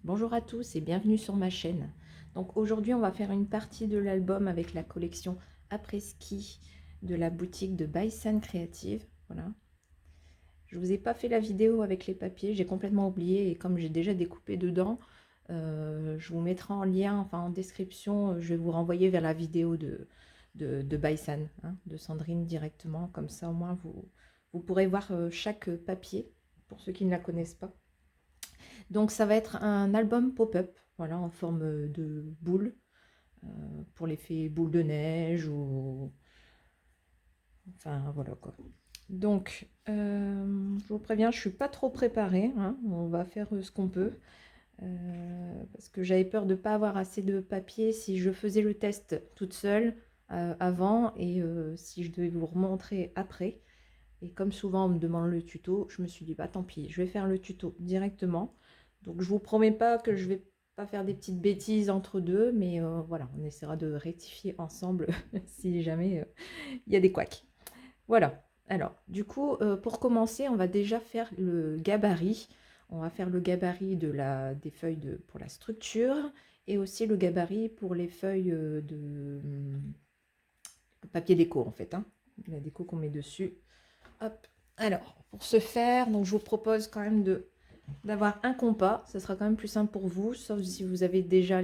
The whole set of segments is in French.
Bonjour à tous et bienvenue sur ma chaîne. Donc aujourd'hui on va faire une partie de l'album avec la collection après-ski de la boutique de Baisan Creative. Voilà. Je vous ai pas fait la vidéo avec les papiers, j'ai complètement oublié et comme j'ai déjà découpé dedans, je vous mettrai en lien, enfin en description, je vais vous renvoyer vers la vidéo de Baisan, hein, de Sandrine directement, comme ça au moins vous pourrez voir chaque papier pour ceux qui ne la connaissent pas. Donc ça va être un album pop-up, voilà, en forme de boule, pour l'effet boule de neige ou... Enfin voilà quoi. Donc je vous préviens, je suis pas trop préparée, hein, on va faire ce qu'on peut. Parce que j'avais peur de ne pas avoir assez de papier si je faisais le test toute seule avant et si je devais vous remontrer après. Et comme souvent on me demande le tuto, je me suis dit bah tant pis, je vais faire le tuto directement. Donc je vous promets pas que je vais pas faire des petites bêtises entre deux, mais voilà, on essaiera de rectifier ensemble si jamais il y a des couacs. Voilà. Alors du coup, pour commencer, on va déjà faire le gabarit. On va faire le gabarit des feuilles pour la structure et aussi le gabarit pour les feuilles de papier déco en fait, hein, la déco qu'on met dessus. Hop. Alors, pour ce faire, donc je vous propose quand même d'avoir un compas. Ça sera quand même plus simple pour vous, sauf si vous avez déjà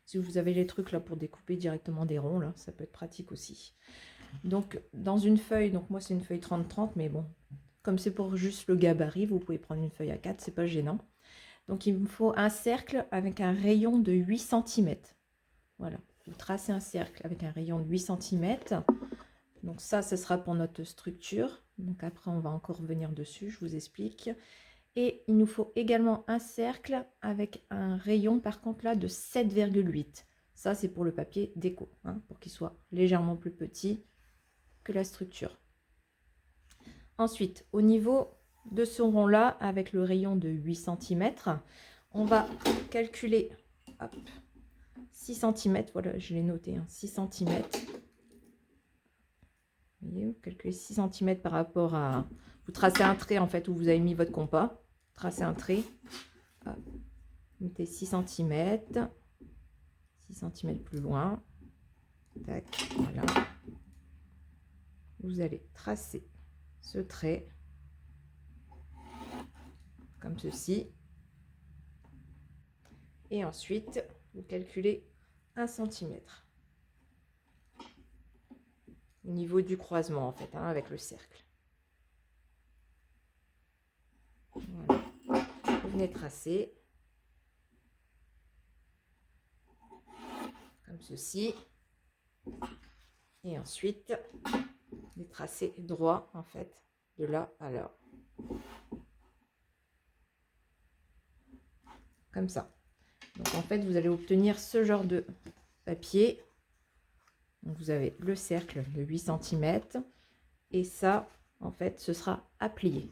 si vous avez les trucs là pour découper directement des ronds, là, ça peut être pratique aussi. Donc, dans une feuille, donc moi c'est une feuille 30-30, mais bon, comme c'est pour juste le gabarit, vous pouvez prendre une feuille à 4, c'est pas gênant. Donc, il me faut un cercle avec un rayon de 8 cm. Voilà, vous tracez un cercle avec un rayon de 8 cm. Donc ça, ce sera pour notre structure. Donc après, on va encore revenir dessus, je vous explique. Et il nous faut également un cercle avec un rayon, par contre là, de 7,8. Ça, c'est pour le papier déco, hein, pour qu'il soit légèrement plus petit que la structure. Ensuite, au niveau de ce rond-là, avec le rayon de 8 cm, on va calculer hop, 6 cm. Voilà, je l'ai noté, hein, 6 cm. Vous voyez, vous calculez 6 cm par rapport à... Vous tracez un trait en fait où vous avez mis votre compas. Tracez un trait. Hop. Mettez 6 cm. 6 cm plus loin. Tac, voilà. Vous allez tracer ce trait. Comme ceci. Et ensuite, vous calculez 1 cm. Au niveau du croisement en fait, hein, avec le cercle. Voilà. Vous venez tracer. Comme ceci. Et ensuite, les tracés droits en fait, de là à là. Comme ça. Donc en fait, vous allez obtenir ce genre de papier. Donc vous avez le cercle de 8 cm. Et ça, en fait, ce sera à plier.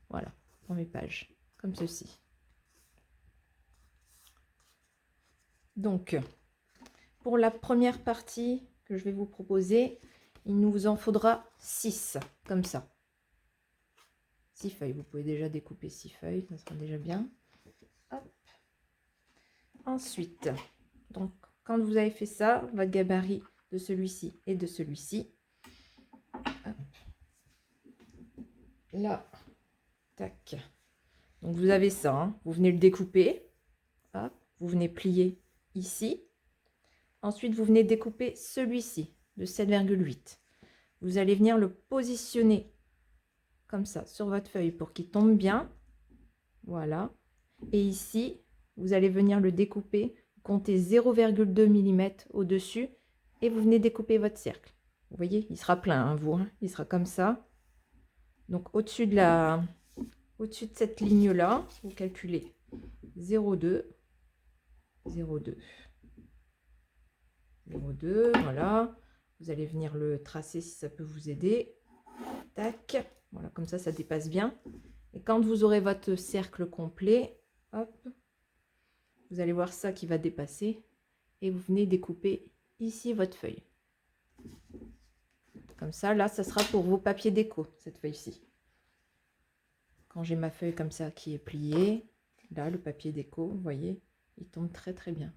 Voilà, pour mes pages. Comme ceci. Donc, pour la première partie que je vais vous proposer, il nous en faudra 6, comme ça. 6 feuilles. Vous pouvez déjà découper 6 feuilles, ça sera déjà bien. Hop. Ensuite, donc, quand vous avez fait ça, votre gabarit de celui-ci et de celui-ci. Là, tac. Donc, vous avez ça, hein. Vous venez le découper. Hop. Vous venez plier ici. Ensuite, vous venez découper celui-ci de 7,8. Vous allez venir le positionner comme ça sur votre feuille pour qu'il tombe bien. Voilà. Et ici, vous allez venir le découper. Comptez 0,2 mm au-dessus et vous venez découper votre cercle. Vous voyez, il sera plein, hein, vous. Hein, il sera comme ça. Donc, au-dessus de cette ligne-là, vous calculez 0,2, 0,2. 0,2, voilà. Vous allez venir le tracer si ça peut vous aider. Tac, voilà, comme ça dépasse bien. Et quand vous aurez votre cercle complet, hop, vous allez voir ça qui va dépasser. Et vous venez découper ici votre feuille. Comme ça, là, ça sera pour vos papiers déco, cette feuille-ci. Quand j'ai ma feuille comme ça qui est pliée, là, le papier déco, vous voyez, il tombe très très bien.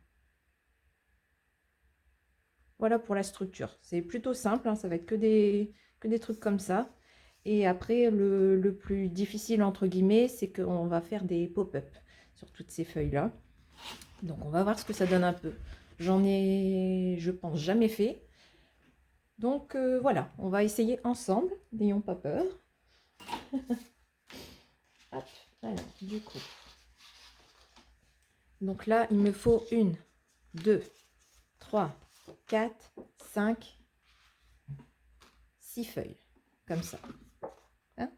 Voilà pour la structure. C'est plutôt simple, hein, ça va être que des trucs comme ça. Et après, le plus difficile, entre guillemets, c'est qu'on va faire des pop-up sur toutes ces feuilles-là. Donc, on va voir ce que ça donne un peu. J'en ai, je pense, jamais fait. Donc, voilà, on va essayer ensemble. N'ayons pas peur. Hop, alors, du coup. Donc là, il me faut 1, 2, 3, 4, 5, 6 feuilles. Comme ça. Hein?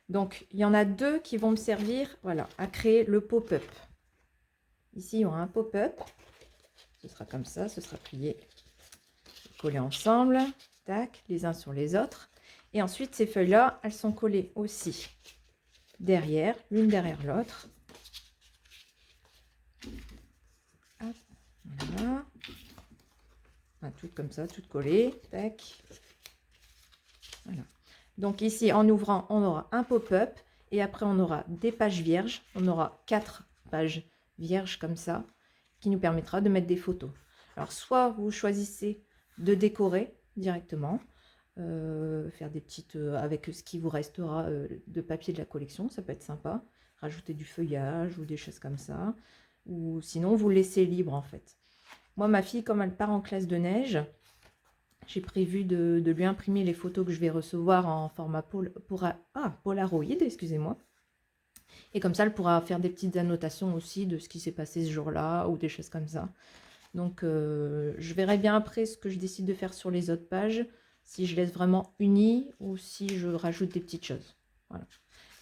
Donc, il y en a 2 qui vont me servir, voilà, à créer le pop-up. Ici, il y aura un pop-up. Ce sera comme ça, ce sera plié, collé ensemble. Tac, les uns sur les autres. Et ensuite, ces feuilles-là, elles sont collées aussi derrière, l'une derrière l'autre. Voilà. Enfin, toutes comme ça, toutes collées. Tac. Voilà. Donc ici, en ouvrant, on aura un pop-up. Et après, on aura des pages vierges. On aura 4 pages vierges comme ça, qui nous permettra de mettre des photos. Alors, soit vous choisissez de décorer directement, faire des petites, avec ce qui vous restera de papier de la collection, ça peut être sympa. Rajouter du feuillage ou des choses comme ça. Ou sinon, vous laissez libre en fait. Moi, ma fille, comme elle part en classe de neige, j'ai prévu de lui imprimer les photos que je vais recevoir en format Polaroid, excusez-moi. Et comme ça, elle pourra faire des petites annotations aussi de ce qui s'est passé ce jour-là ou des choses comme ça. Donc, je verrai bien après ce que je décide de faire sur les autres pages, si je laisse vraiment uni ou si je rajoute des petites choses. Voilà.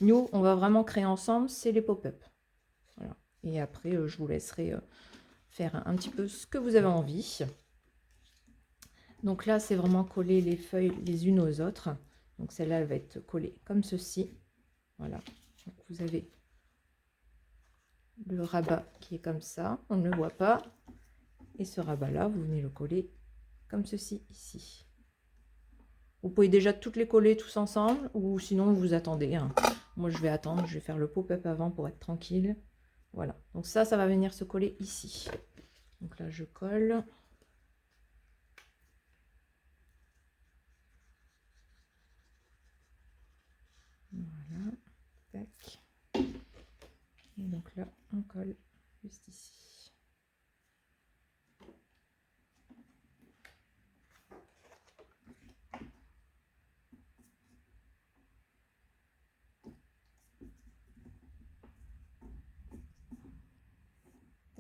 Nous, on va vraiment créer ensemble, c'est les pop-up. Voilà. Et après, je vous laisserai faire un petit peu ce que vous avez envie. Donc là, c'est vraiment coller les feuilles les unes aux autres. Donc celle-là, elle va être collée comme ceci. Voilà. Donc vous avez le rabat qui est comme ça. On ne le voit pas. Et ce rabat-là, vous venez le coller comme ceci ici. Vous pouvez déjà toutes les coller tous ensemble ou sinon vous attendez. Hein. Moi, je vais attendre. Je vais faire le pop-up avant pour être tranquille. Voilà. Donc ça va venir se coller ici. Donc là, je colle. Voilà. Tac. Et donc là, on colle juste ici.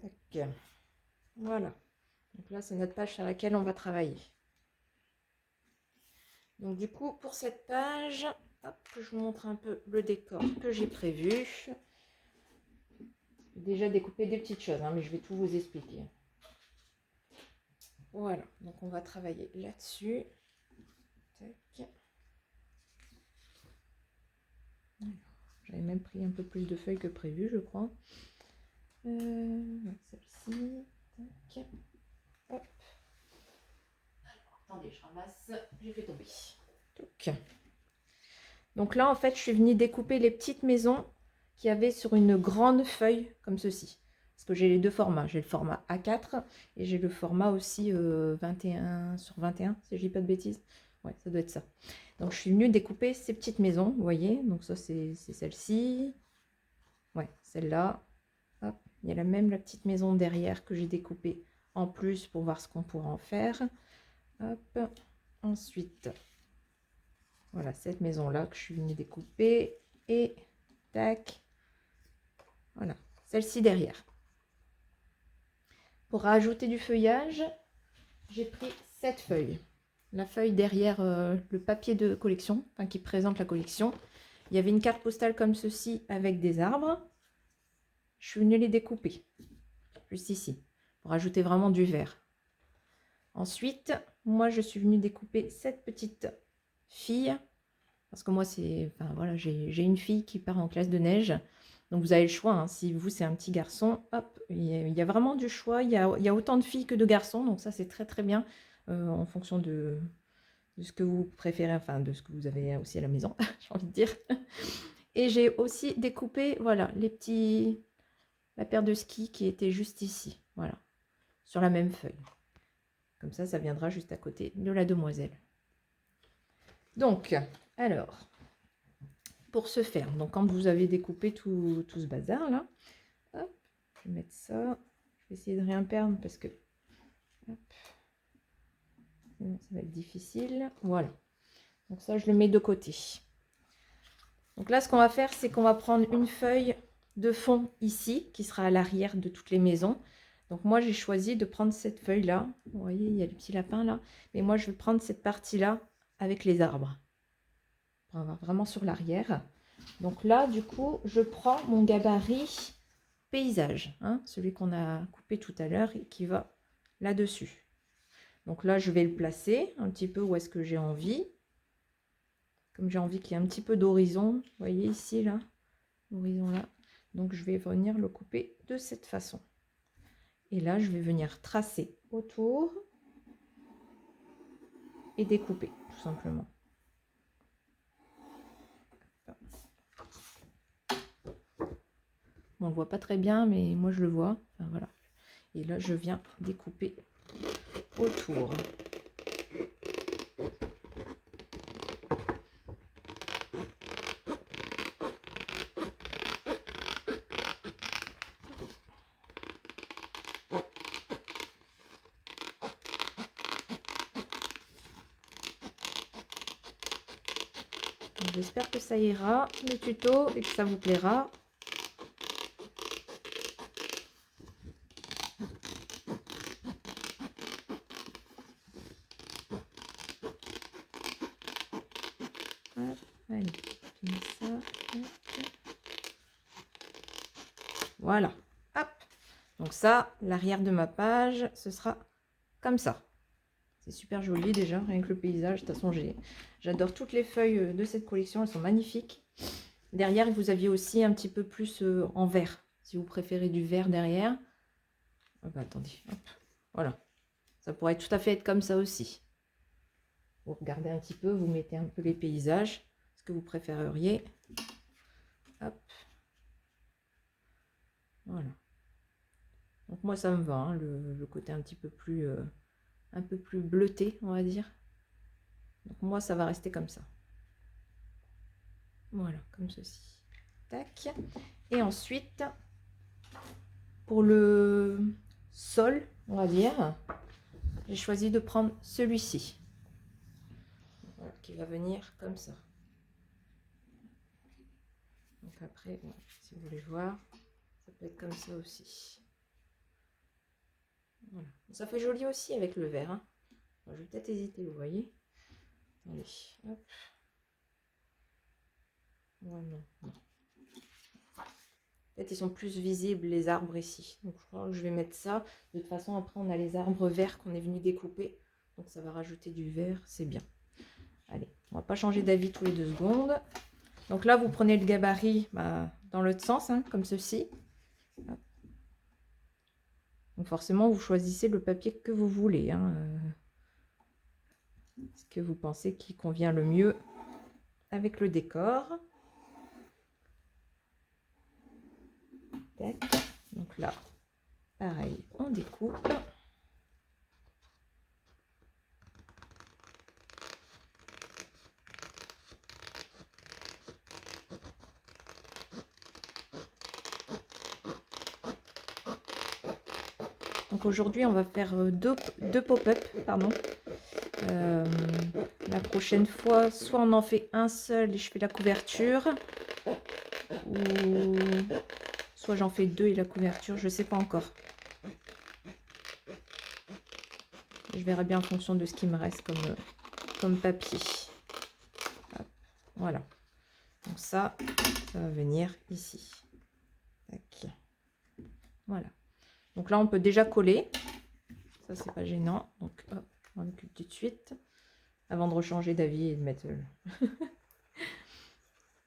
Tac. Voilà. Donc là, c'est notre page sur laquelle on va travailler. Donc du coup, pour cette page, hop, je vous montre un peu le décor que j'ai prévu. J'ai déjà découpé des petites choses, hein, mais je vais tout vous expliquer. Voilà, donc on va travailler là-dessus. J'avais même pris un peu plus de feuilles que prévu, je crois. Celle-ci. Hop. Alors, attendez, je ramasse. J'ai fait tomber. Donc là, en fait, je suis venue découper les petites maisons qu'il y avait sur une grande feuille comme ceci. Parce que j'ai les deux formats. J'ai le format A4 et j'ai le format aussi 21 sur 21, si je dis pas de bêtises. Ouais, ça doit être ça. Donc, je suis venue découper ces petites maisons, vous voyez. Donc, ça, c'est celle-ci. Ouais, celle-là. Hop. Il y a même la petite maison derrière que j'ai découpée en plus pour voir ce qu'on pourra en faire. Hop. Ensuite, voilà, cette maison-là que je suis venue découper. Et tac. Voilà, celle-ci derrière. Pour rajouter du feuillage, j'ai pris cette feuille. La feuille derrière le papier de collection, enfin qui présente la collection. Il y avait une carte postale comme ceci avec des arbres. Je suis venue les découper, juste ici, pour rajouter vraiment du vert. Ensuite, moi, je suis venue découper cette petite fille. Parce que moi, enfin, voilà, j'ai une fille qui part en classe de neige. Donc, vous avez le choix. Hein. Si vous, c'est un petit garçon, hop, il y a vraiment du choix. Il y a autant de filles que de garçons. Donc, ça, c'est très, très bien en fonction de ce que vous préférez. Enfin, de ce que vous avez aussi à la maison, j'ai envie de dire. Et j'ai aussi découpé, voilà, les petits la paire de skis qui était juste ici. Voilà, sur la même feuille. Comme ça viendra juste à côté de la demoiselle. Donc, alors, pour ce faire, donc quand vous avez découpé tout ce bazar là, hop, je vais mettre ça. Je vais essayer de rien perdre parce que hop, sinon ça va être difficile. Voilà. Donc ça, je le mets de côté. Donc là, ce qu'on va faire, c'est qu'on va prendre une feuille de fond ici, qui sera à l'arrière de toutes les maisons. Donc moi, j'ai choisi de prendre cette feuille-là. Vous voyez, il y a le petit lapin là. Mais moi, je vais prendre cette partie-là avec les arbres. Pour avoir vraiment sur l'arrière. Donc là, du coup, je prends mon gabarit paysage, hein, celui qu'on a coupé tout à l'heure et qui va là-dessus. Donc là, je vais le placer un petit peu où est-ce que j'ai envie. Comme j'ai envie qu'il y ait un petit peu d'horizon, vous voyez ici, là, l'horizon là. Donc je vais venir le couper de cette façon. Et là, je vais venir tracer autour et découper, tout simplement. On ne voit pas très bien, mais moi je le vois. Enfin, voilà. Et là, je viens découper autour. J'espère que ça ira, le tuto, et que ça vous plaira. Hop, allez, je mets ça. Voilà. Hop. Donc ça, l'arrière de ma page, ce sera comme ça. C'est super joli déjà, rien que le paysage. De toute façon, j'adore toutes les feuilles de cette collection, elles sont magnifiques. Derrière, vous aviez aussi un petit peu plus en vert, si vous préférez du vert derrière. Oh bah, attendez, hop. Voilà. Ça pourrait tout à fait être comme ça aussi. Vous regardez un petit peu, vous mettez un peu les paysages, ce que vous préféreriez. Hop. Voilà. Donc moi, ça me va, hein, le côté un petit peu plus, bleuté, on va dire. Donc moi, ça va rester comme ça. Voilà, comme ceci. Tac. Et ensuite, pour le sol, on va dire, j'ai choisi de prendre celui-ci. Voilà, qui va venir comme ça. Donc après, bon, si vous voulez voir, ça peut être comme ça aussi. Voilà. Ça fait joli aussi avec le vert. Hein. Alors, je vais peut-être hésiter, vous voyez. Attendez, hop. Ouais, non, non. Peut-être ils sont plus visibles les arbres ici. Donc je crois que je vais mettre ça. De toute façon, après on a les arbres verts qu'on est venu découper. Donc ça va rajouter du vert, c'est bien. Allez, on va pas changer d'avis tous les 2 secondes. Donc là, vous prenez le gabarit dans l'autre sens, hein, comme ceci. Donc forcément, vous choisissez le papier que vous voulez. Hein, ce que vous pensez qui convient le mieux avec le décor. Tac. Donc là, pareil, on découpe. Donc aujourd'hui, on va faire deux pop-up, pardon. La prochaine fois, soit on en fait un seul et je fais la couverture, ou soit j'en fais 2 et la couverture, je sais pas encore. Je verrai bien en fonction de ce qui me reste comme papier. Hop, voilà. Donc ça va venir ici. Tac. Voilà. Donc là, on peut déjà coller. Ça, c'est pas gênant. Donc, hop, on en occupe tout de suite. Avant de rechanger d'avis et de mettre...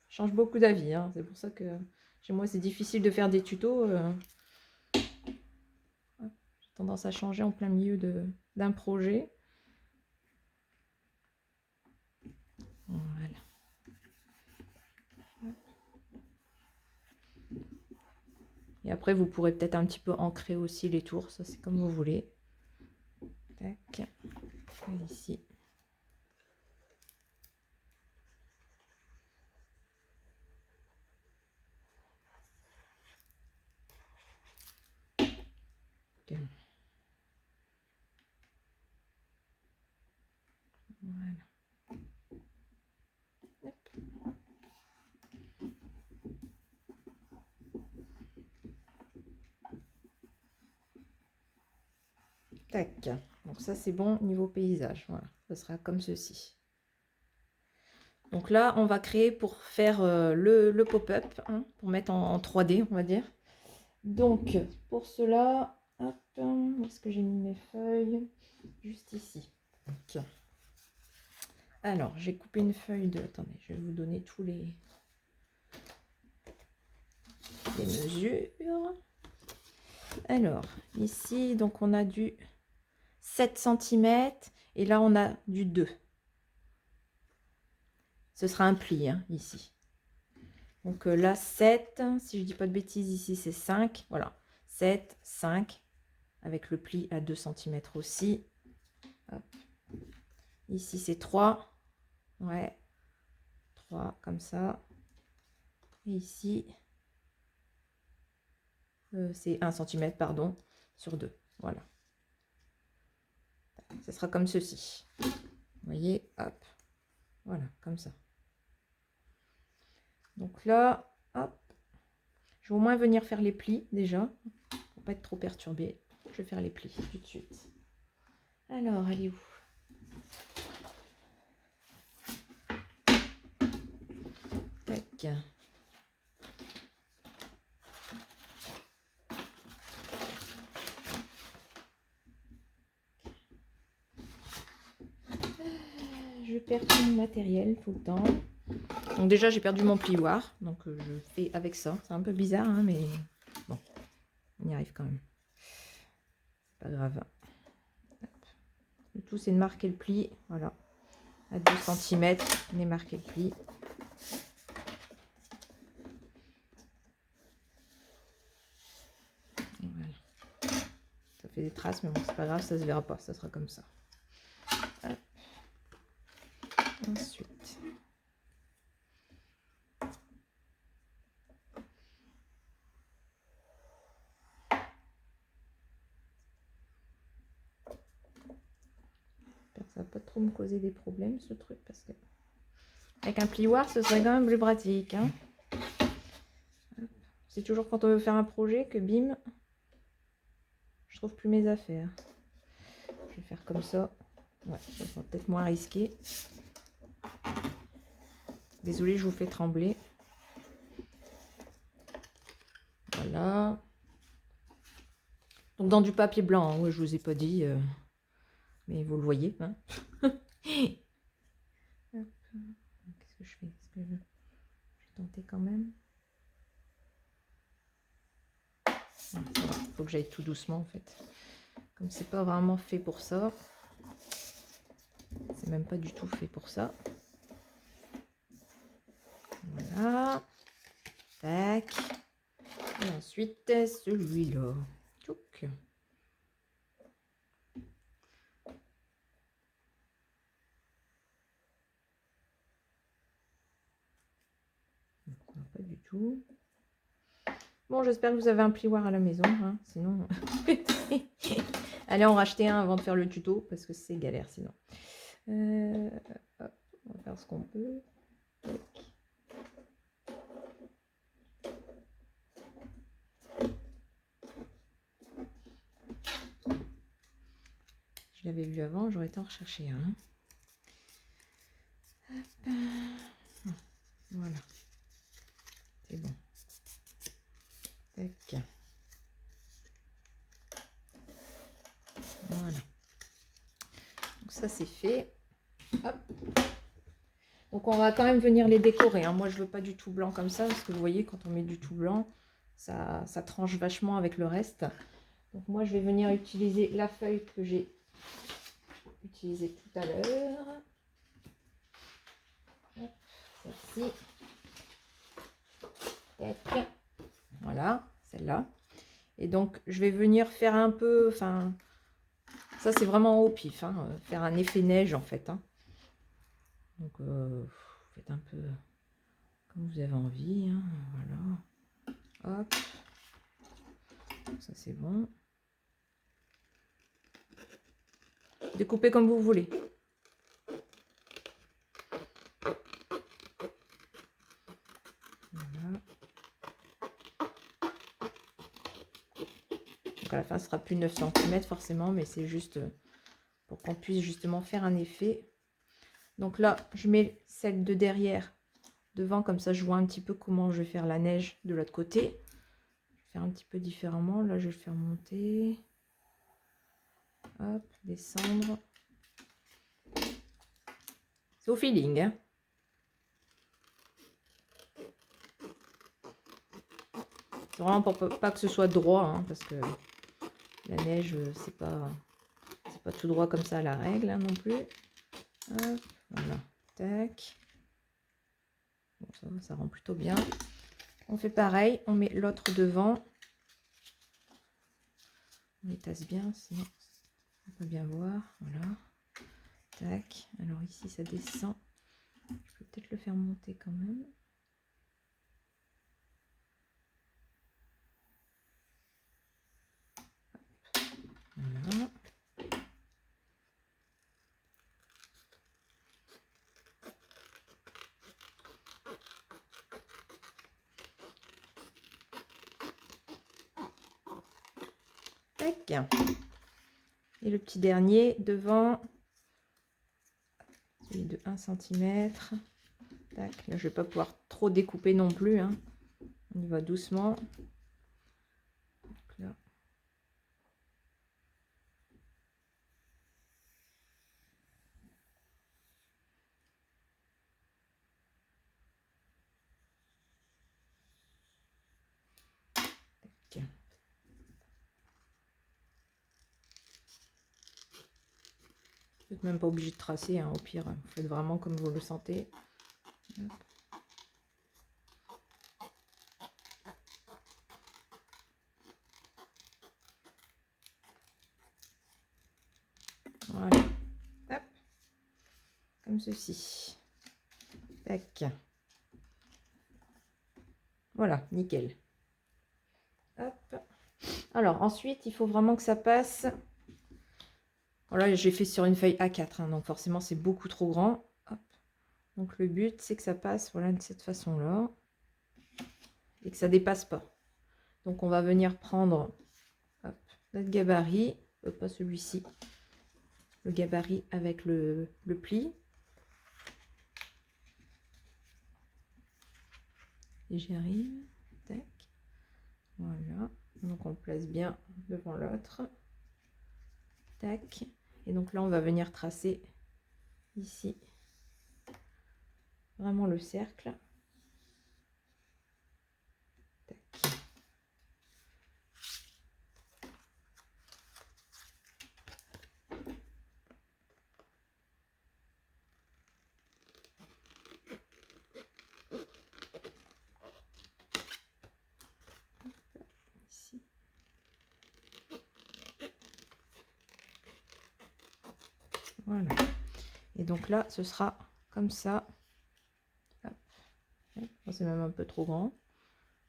change beaucoup d'avis. Hein. C'est pour ça que chez moi, c'est difficile de faire des tutos. J'ai tendance à changer en plein milieu d'un projet. Voilà. Et après, vous pourrez peut-être un petit peu ancrer aussi les tours. Ça, c'est comme vous voulez. Tac. Et ici. Okay. Voilà. Hop. Tac. Donc ça, c'est bon niveau paysage. Voilà. Ce sera comme ceci. Donc là, on va créer pour faire le pop-up, hein, pour mettre en 3D, on va dire. Donc, pour cela, hop, où est-ce que j'ai mis mes feuilles? Juste ici. Okay. Alors, j'ai coupé une feuille de... Attendez, je vais vous donner tous les mesures. Alors, ici, donc on a du 7 cm et là, on a du 2. Ce sera un pli, hein, ici. Donc là, 7, si je dis pas de bêtises, ici, c'est 5. Voilà, 7, 5, avec le pli à 2 cm aussi. Hop. Ici, c'est 3. Ouais, 3, comme ça. Et ici, c'est 1 cm, pardon, sur 2. Voilà. Ce sera comme ceci. Vous voyez, hop. Voilà, comme ça. Donc là, hop. Je vais au moins venir faire les plis, déjà. Pour pas être trop perturbé. Je vais faire les plis tout de suite. Alors, allez où? Tac. Je perds tout mon matériel tout le temps. Donc déjà, j'ai perdu mon plioir. Donc je fais avec ça. C'est un peu bizarre, hein, mais bon, on y arrive quand même. Pas grave. Hop. Le tout, c'est de marquer le pli. Voilà. À 2 cm, on est marqué le pli. Voilà. Ça fait des traces, mais bon, c'est pas grave, ça se verra pas. Ça sera comme ça. Hop. Ensuite. Ça va pas trop me causer des problèmes, ce truc, parce que avec un plioir, ce serait quand même plus pratique. Hein. C'est toujours quand on veut faire un projet que bim, je trouve plus mes affaires. Je vais faire comme ça. Ouais, ça sera peut-être moins risqué. Désolée, je vous fais trembler. Voilà. Donc dans du papier blanc, hein, ouais, je vous ai pas dit, mais vous le voyez. Hein. Qu'est-ce que je fais? Est-ce que je vais tenter quand même? Il faut que j'aille tout doucement en fait. Comme c'est pas vraiment fait pour ça. C'est même pas du tout fait pour ça. Voilà. Tac. Et ensuite, celui-là. Tchouk. Pas du tout. Bon, j'espère que vous avez un plioir à la maison. Hein, sinon, allez en racheter un avant de faire le tuto parce que c'est galère sinon. Hop, on va faire ce qu'on peut. Tac. Je l'avais vu avant, j'aurais été en rechercher un. Hop. Voilà. C'est bon. Tac. Voilà. Donc ça c'est fait. Hop. Donc on va quand même venir les décorer. Hein. Moi je veux pas du tout blanc comme ça parce que vous voyez quand on met du tout blanc, ça tranche vachement avec le reste. Donc moi je vais venir utiliser la feuille que j'ai utilisée tout à l'heure. Celle-ci. Voilà, celle-là. Et donc, je vais venir faire un peu, enfin, ça c'est vraiment au pif, hein, faire un effet neige en fait. Hein. Donc, faites un peu comme vous avez envie. Hein, voilà. Hop. Ça c'est bon. Découpez comme vous voulez. Voilà. Donc à la fin, ce sera plus 9 cm forcément, mais c'est juste pour qu'on puisse justement faire un effet. Donc là, je mets celle de derrière devant, comme ça je vois un petit peu comment je vais faire la neige de l'autre côté. Je vais faire un petit peu différemment. Là, je vais le faire monter. Hop, descendre. C'est au feeling, hein. C'est vraiment pour pas que ce soit droit, hein, parce que la neige, c'est pas tout droit comme ça à la règle, hein, non plus. Hop, voilà, tac. Bon, ça rend plutôt bien. On fait pareil, on met l'autre devant. On les tasse bien, sinon on peut bien voir. Voilà, tac. Alors ici, ça descend. Je peux peut-être le faire monter quand même. Voilà. Tac. Et le petit dernier devant, celui de 1 cm. Tac. Là, je vais pas pouvoir trop découper non plus. Hein. On y va doucement. Donc là. Tac. Vous n'êtes même pas obligé de tracer, hein, au pire, vous faites vraiment comme vous le sentez. Hop. Voilà. Hop. Comme ceci. Tac. Voilà, nickel. Hop. Alors ensuite, il faut vraiment que ça passe. Voilà, j'ai fait sur une feuille A4, hein, donc forcément c'est beaucoup trop grand. Hop. Donc le but, c'est que ça passe, voilà, de cette façon-là. Et que ça dépasse pas. Donc on va venir prendre, hop, notre gabarit, pas celui-ci, le gabarit avec le pli. Et j'y arrive. Tac. Voilà. Donc on le place bien devant l'autre. Tac. Et donc là, on va venir tracer ici vraiment le cercle. Tac. Ici. Voilà. Et donc là, ce sera comme ça. C'est même un peu trop grand.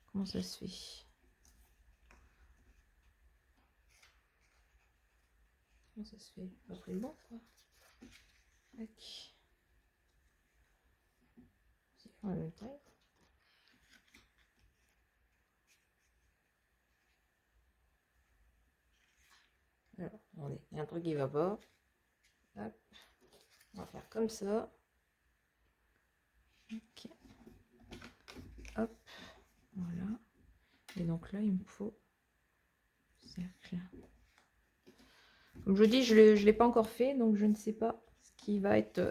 Comment ça se fait? Comment ça se fait? Pas pris le bon, quoi. Tac. C'est la même taille. Alors, attendez, il y a un truc qui va pas. Hop. On va faire comme ça. Ok. Hop. Voilà. Et donc là, il me faut cercle. Comme je dis, je ne l'ai pas encore fait, donc je ne sais pas ce qui va être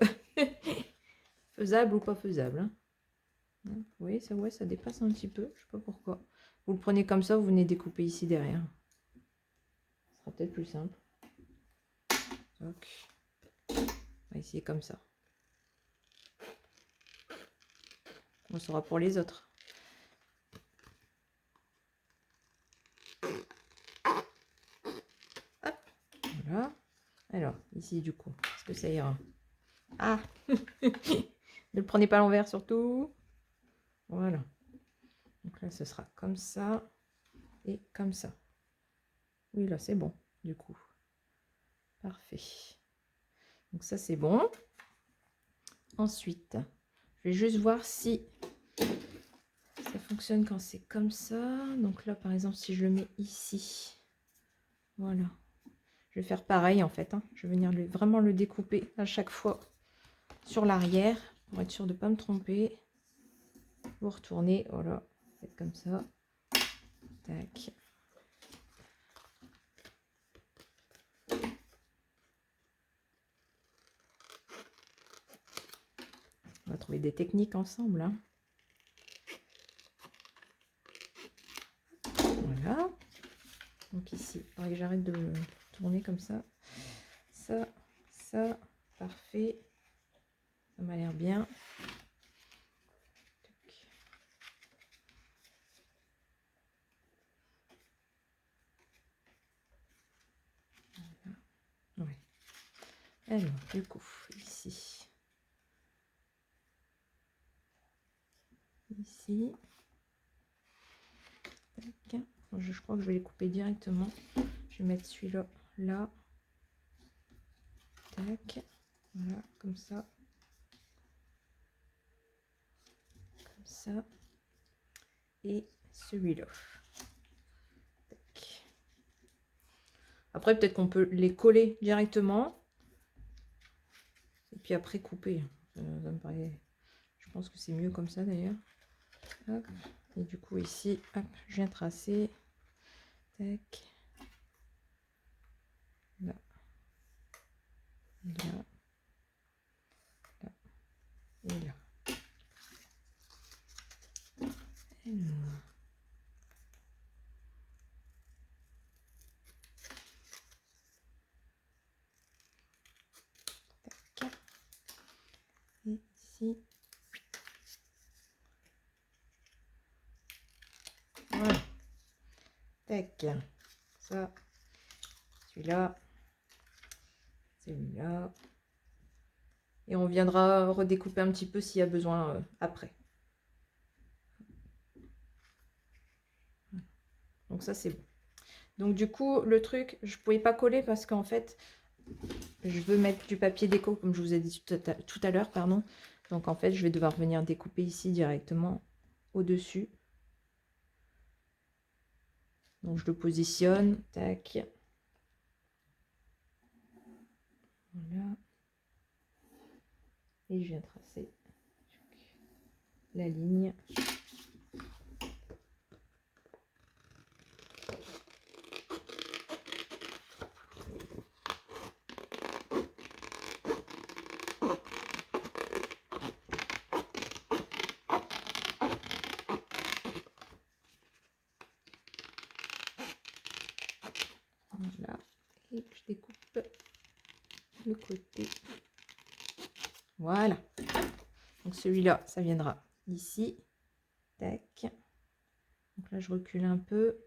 faisable ou pas faisable. Hein. Vous voyez, ça, ouais, ça dépasse un petit peu. Je sais pas pourquoi. Vous le prenez comme ça, vous venez découper ici derrière. Ce sera peut-être plus simple. Donc, on va essayer comme ça. On sera pour les autres. Hop, voilà. Alors, ici, du coup, est-ce que ça ira? Ah ne le prenez pas à l'envers, surtout. Voilà. Donc là, ce sera comme ça et comme ça. Oui, là, c'est bon, du coup. Parfait. Donc ça, c'est bon. Ensuite, je vais juste voir si ça fonctionne quand c'est comme ça. Donc là, par exemple, si je le mets ici, voilà. Je vais faire pareil, en fait. Hein. Je vais venir vraiment le découper à chaque fois sur l'arrière pour être sûr de ne pas me tromper. Vous retournez, voilà. Faites comme ça. Tac. On va trouver des techniques ensemble. Hein. Voilà. Donc ici, il faudrait que j'arrête de tourner comme ça. Ça, parfait. Ça m'a l'air bien. Voilà. Ouais. Alors, du coup, ici. Ici. Tac. Je crois que je vais les couper directement. Je vais mettre celui-là là. Tac. Voilà, comme ça. Comme ça. Et celui-là. Après, peut-être qu'on peut les coller directement. Et puis après couper. Ça me paraît... Je pense que c'est mieux comme ça d'ailleurs. Et du coup ici, hop, je viens tracer. Tac. Là. Là. Là. Et là. Alors. Tac. Et ici. Voilà. Tac. Ça. Celui-là. Celui-là. Et on viendra redécouper un petit peu s'il y a besoin après. Donc ça c'est bon. Donc du coup le truc, je ne pouvais pas coller parce qu'en fait je veux mettre du papier déco comme je vous ai dit tout à l'heure, pardon. Donc en fait je vais devoir venir découper ici directement au-dessus. Donc je le positionne, tac. Voilà. Et je viens tracer la ligne. Voilà. Et je découpe le côté. Voilà. Donc celui-là, ça viendra ici. Tac. Donc là, je recule un peu.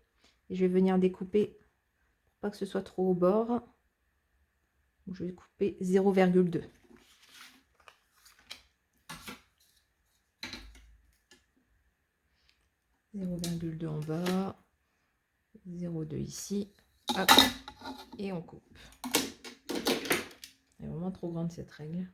Et je vais venir découper pour pas que ce soit trop au bord. Donc, je vais couper 0,2. En bas. 0,2 ici. Hop. Et on coupe. Elle est vraiment trop grande cette règle.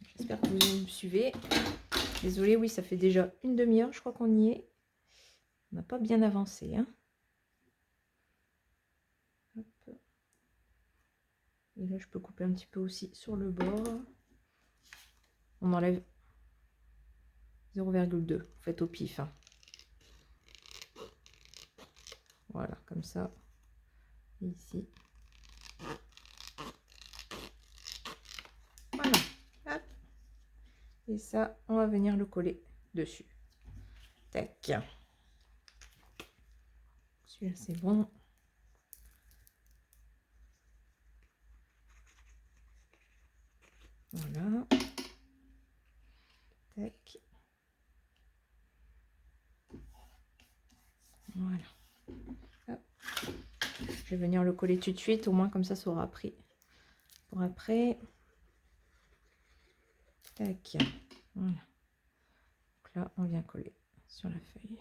J'espère que vous me suivez. Désolée, oui, ça fait déjà une demi-heure, je crois qu'on y est. On n'a pas bien avancé. Hein. Hop. Et là, je peux couper un petit peu aussi sur le bord. On enlève 0,2. Vous faites au pif. Hein. Voilà, comme ça. Et ici. Voilà. Hop. Et ça, on va venir le coller dessus. Tac. Celui-là, c'est bon. Voilà. Tac. Voilà. Hop. Je vais venir le coller tout de suite, au moins comme ça aura pris. Pour après. Tac. Voilà. Donc là, on vient coller sur la feuille.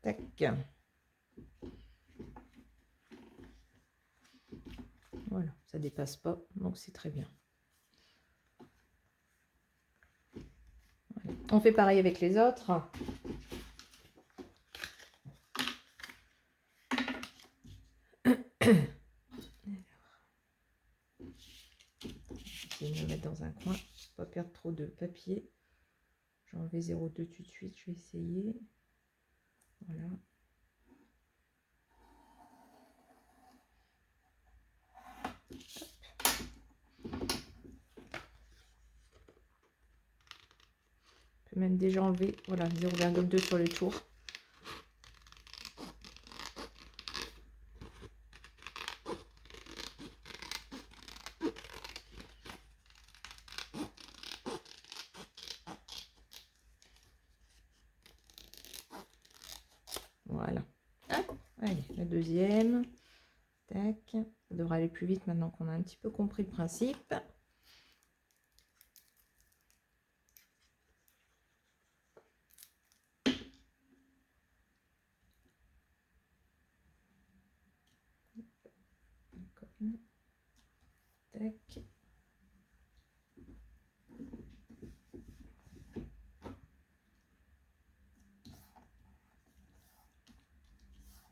Tac. Voilà, ça dépasse pas, donc c'est très bien. Voilà. On fait pareil avec les autres. Je vais me mettre dans un coin, pas perdre trop de papier. J'ai enlevé 0,2 tout de suite, je vais essayer. Voilà. Je peux même déjà enlever, voilà, 0,2 sur le tour. Voilà. Hop, allez, la deuxième. Tac. Ça devrait aller plus vite maintenant qu'on a un petit peu compris le principe. Tac.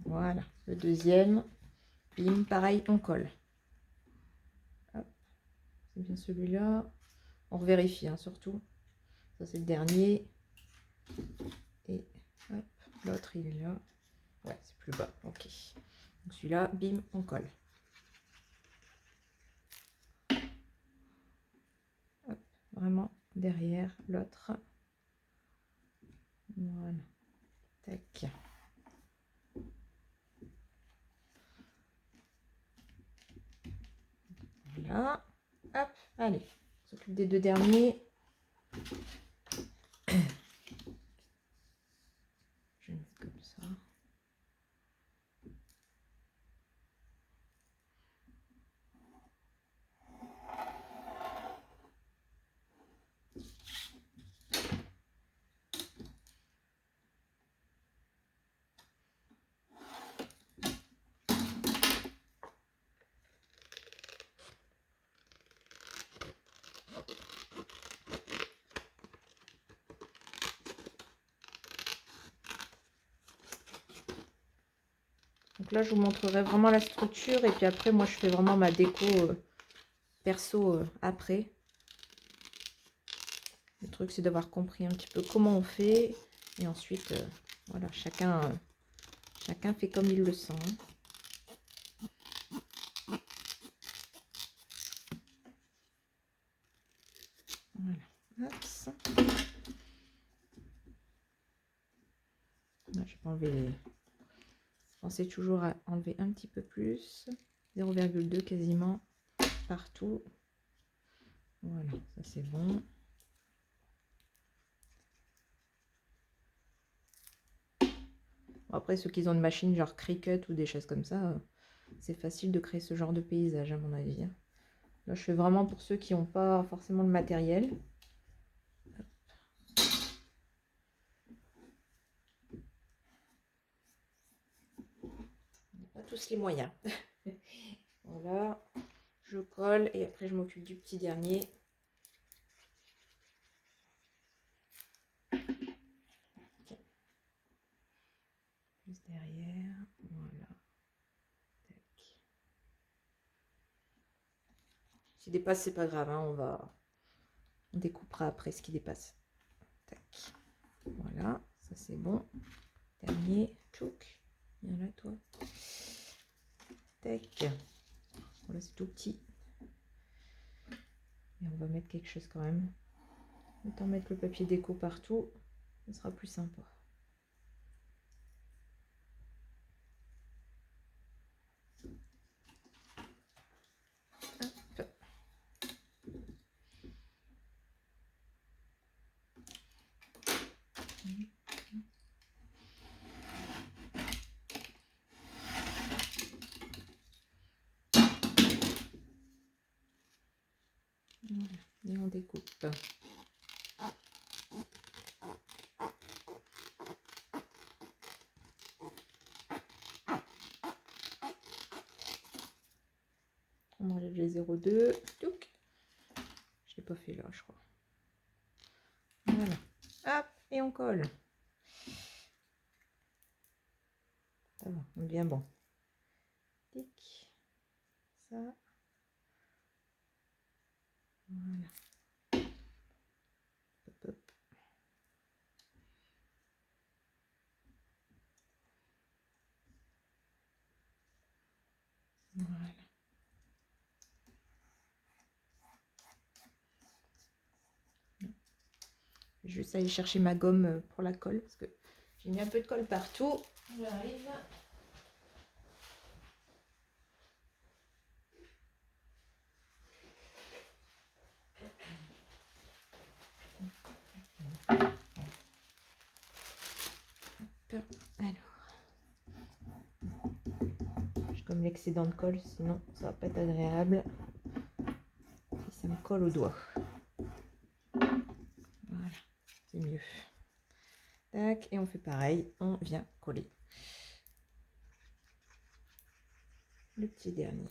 Voilà, le deuxième. Bim, pareil, on colle. C'est bien celui-là. On revérifie, hein, surtout. Ça, c'est le dernier. Et hop, l'autre, il est là. Ouais, c'est plus bas. Ok. Donc celui-là, bim, on colle. Hop, vraiment derrière l'autre. Voilà. Tac. Voilà. Hop, allez. On s'occupe des deux derniers. Je vais mettre comme ça. Donc là, je vous montrerai vraiment la structure. Et puis après, moi, je fais vraiment ma déco perso après. Le truc, c'est d'avoir compris un petit peu comment on fait. Et ensuite, voilà, chacun fait comme il le sent. Voilà. Hop. Là, je vais pas enlever les... Pensez toujours à enlever un petit peu plus. 0,2 quasiment partout. Voilà, ça c'est bon. Après, ceux qui ont une machine genre Cricut ou des choses comme ça, c'est facile de créer ce genre de paysage à mon avis. Là, je fais vraiment pour ceux qui n'ont pas forcément le matériel. On n'a pas tous les moyens. Voilà, je colle et après je m'occupe du petit dernier. Juste derrière, voilà. Tac. S'il dépasse, c'est pas grave, hein, on découpera après ce qui dépasse. Tac. Voilà, ça c'est bon. Dernier, tchouk. Viens là, toi. Tac. Voilà, c'est tout petit. Et on va mettre quelque chose quand même. Autant mettre le papier déco partout, ce sera plus sympa. Voilà. Et on découpe. On enlève les 0,2. Je l'ai pas fait là, je crois. Voilà. Hop, et on colle. Ça va, on est bien bon. Tic. Ça. Voilà. Hop, hop. Voilà. Je vais juste aller chercher ma gomme pour la colle parce que j'ai mis un peu de colle partout. J'arrive. Alors, j'ai comme l'excédent de colle, sinon ça va pas être agréable. Et ça me colle au doigt. Voilà, c'est mieux. Tac, et on fait pareil, on vient coller le petit dernier.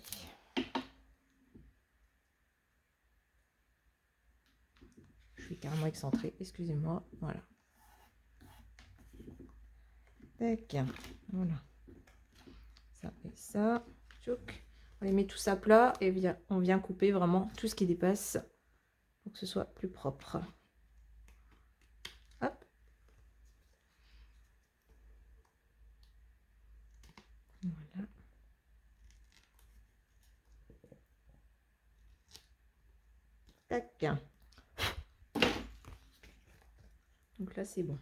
Je suis carrément excentrée, excusez-moi. Voilà. Tac, voilà. Ça et ça. Tchouk. On les met tous à plat et on vient couper vraiment tout ce qui dépasse pour que ce soit plus propre. Hop. Voilà. Tac. Donc là, c'est bon.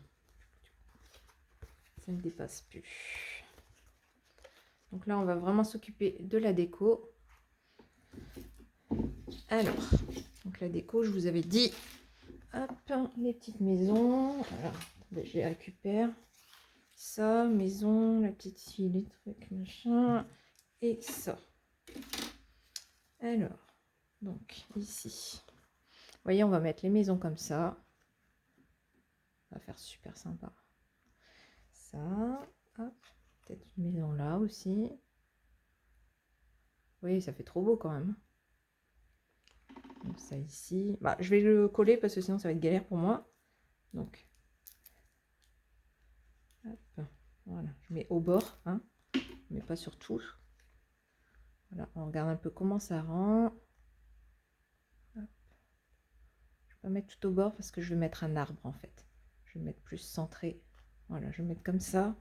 Ça ne dépasse plus. Donc là, on va vraiment s'occuper de la déco. Alors, donc la déco, je vous avais dit, hop, les petites maisons. Alors, je les récupère. Ça, maison, la petite fille, les trucs, machin. Et ça. Alors, donc ici. Vous voyez, on va mettre les maisons comme ça. Ça va faire super sympa. Ça, hop, peut-être une maison là aussi. Vous voyez, ça fait trop beau quand même. Donc ça ici. Bah, je vais le coller parce que sinon ça va être galère pour moi. Donc, hop, voilà, je mets au bord, hein, mais pas sur tout. Voilà, on regarde un peu comment ça rend. Hop. Je vais pas mettre tout au bord parce que je vais mettre un arbre en fait. Je vais mettre plus centré. Voilà, je vais mettre comme ça.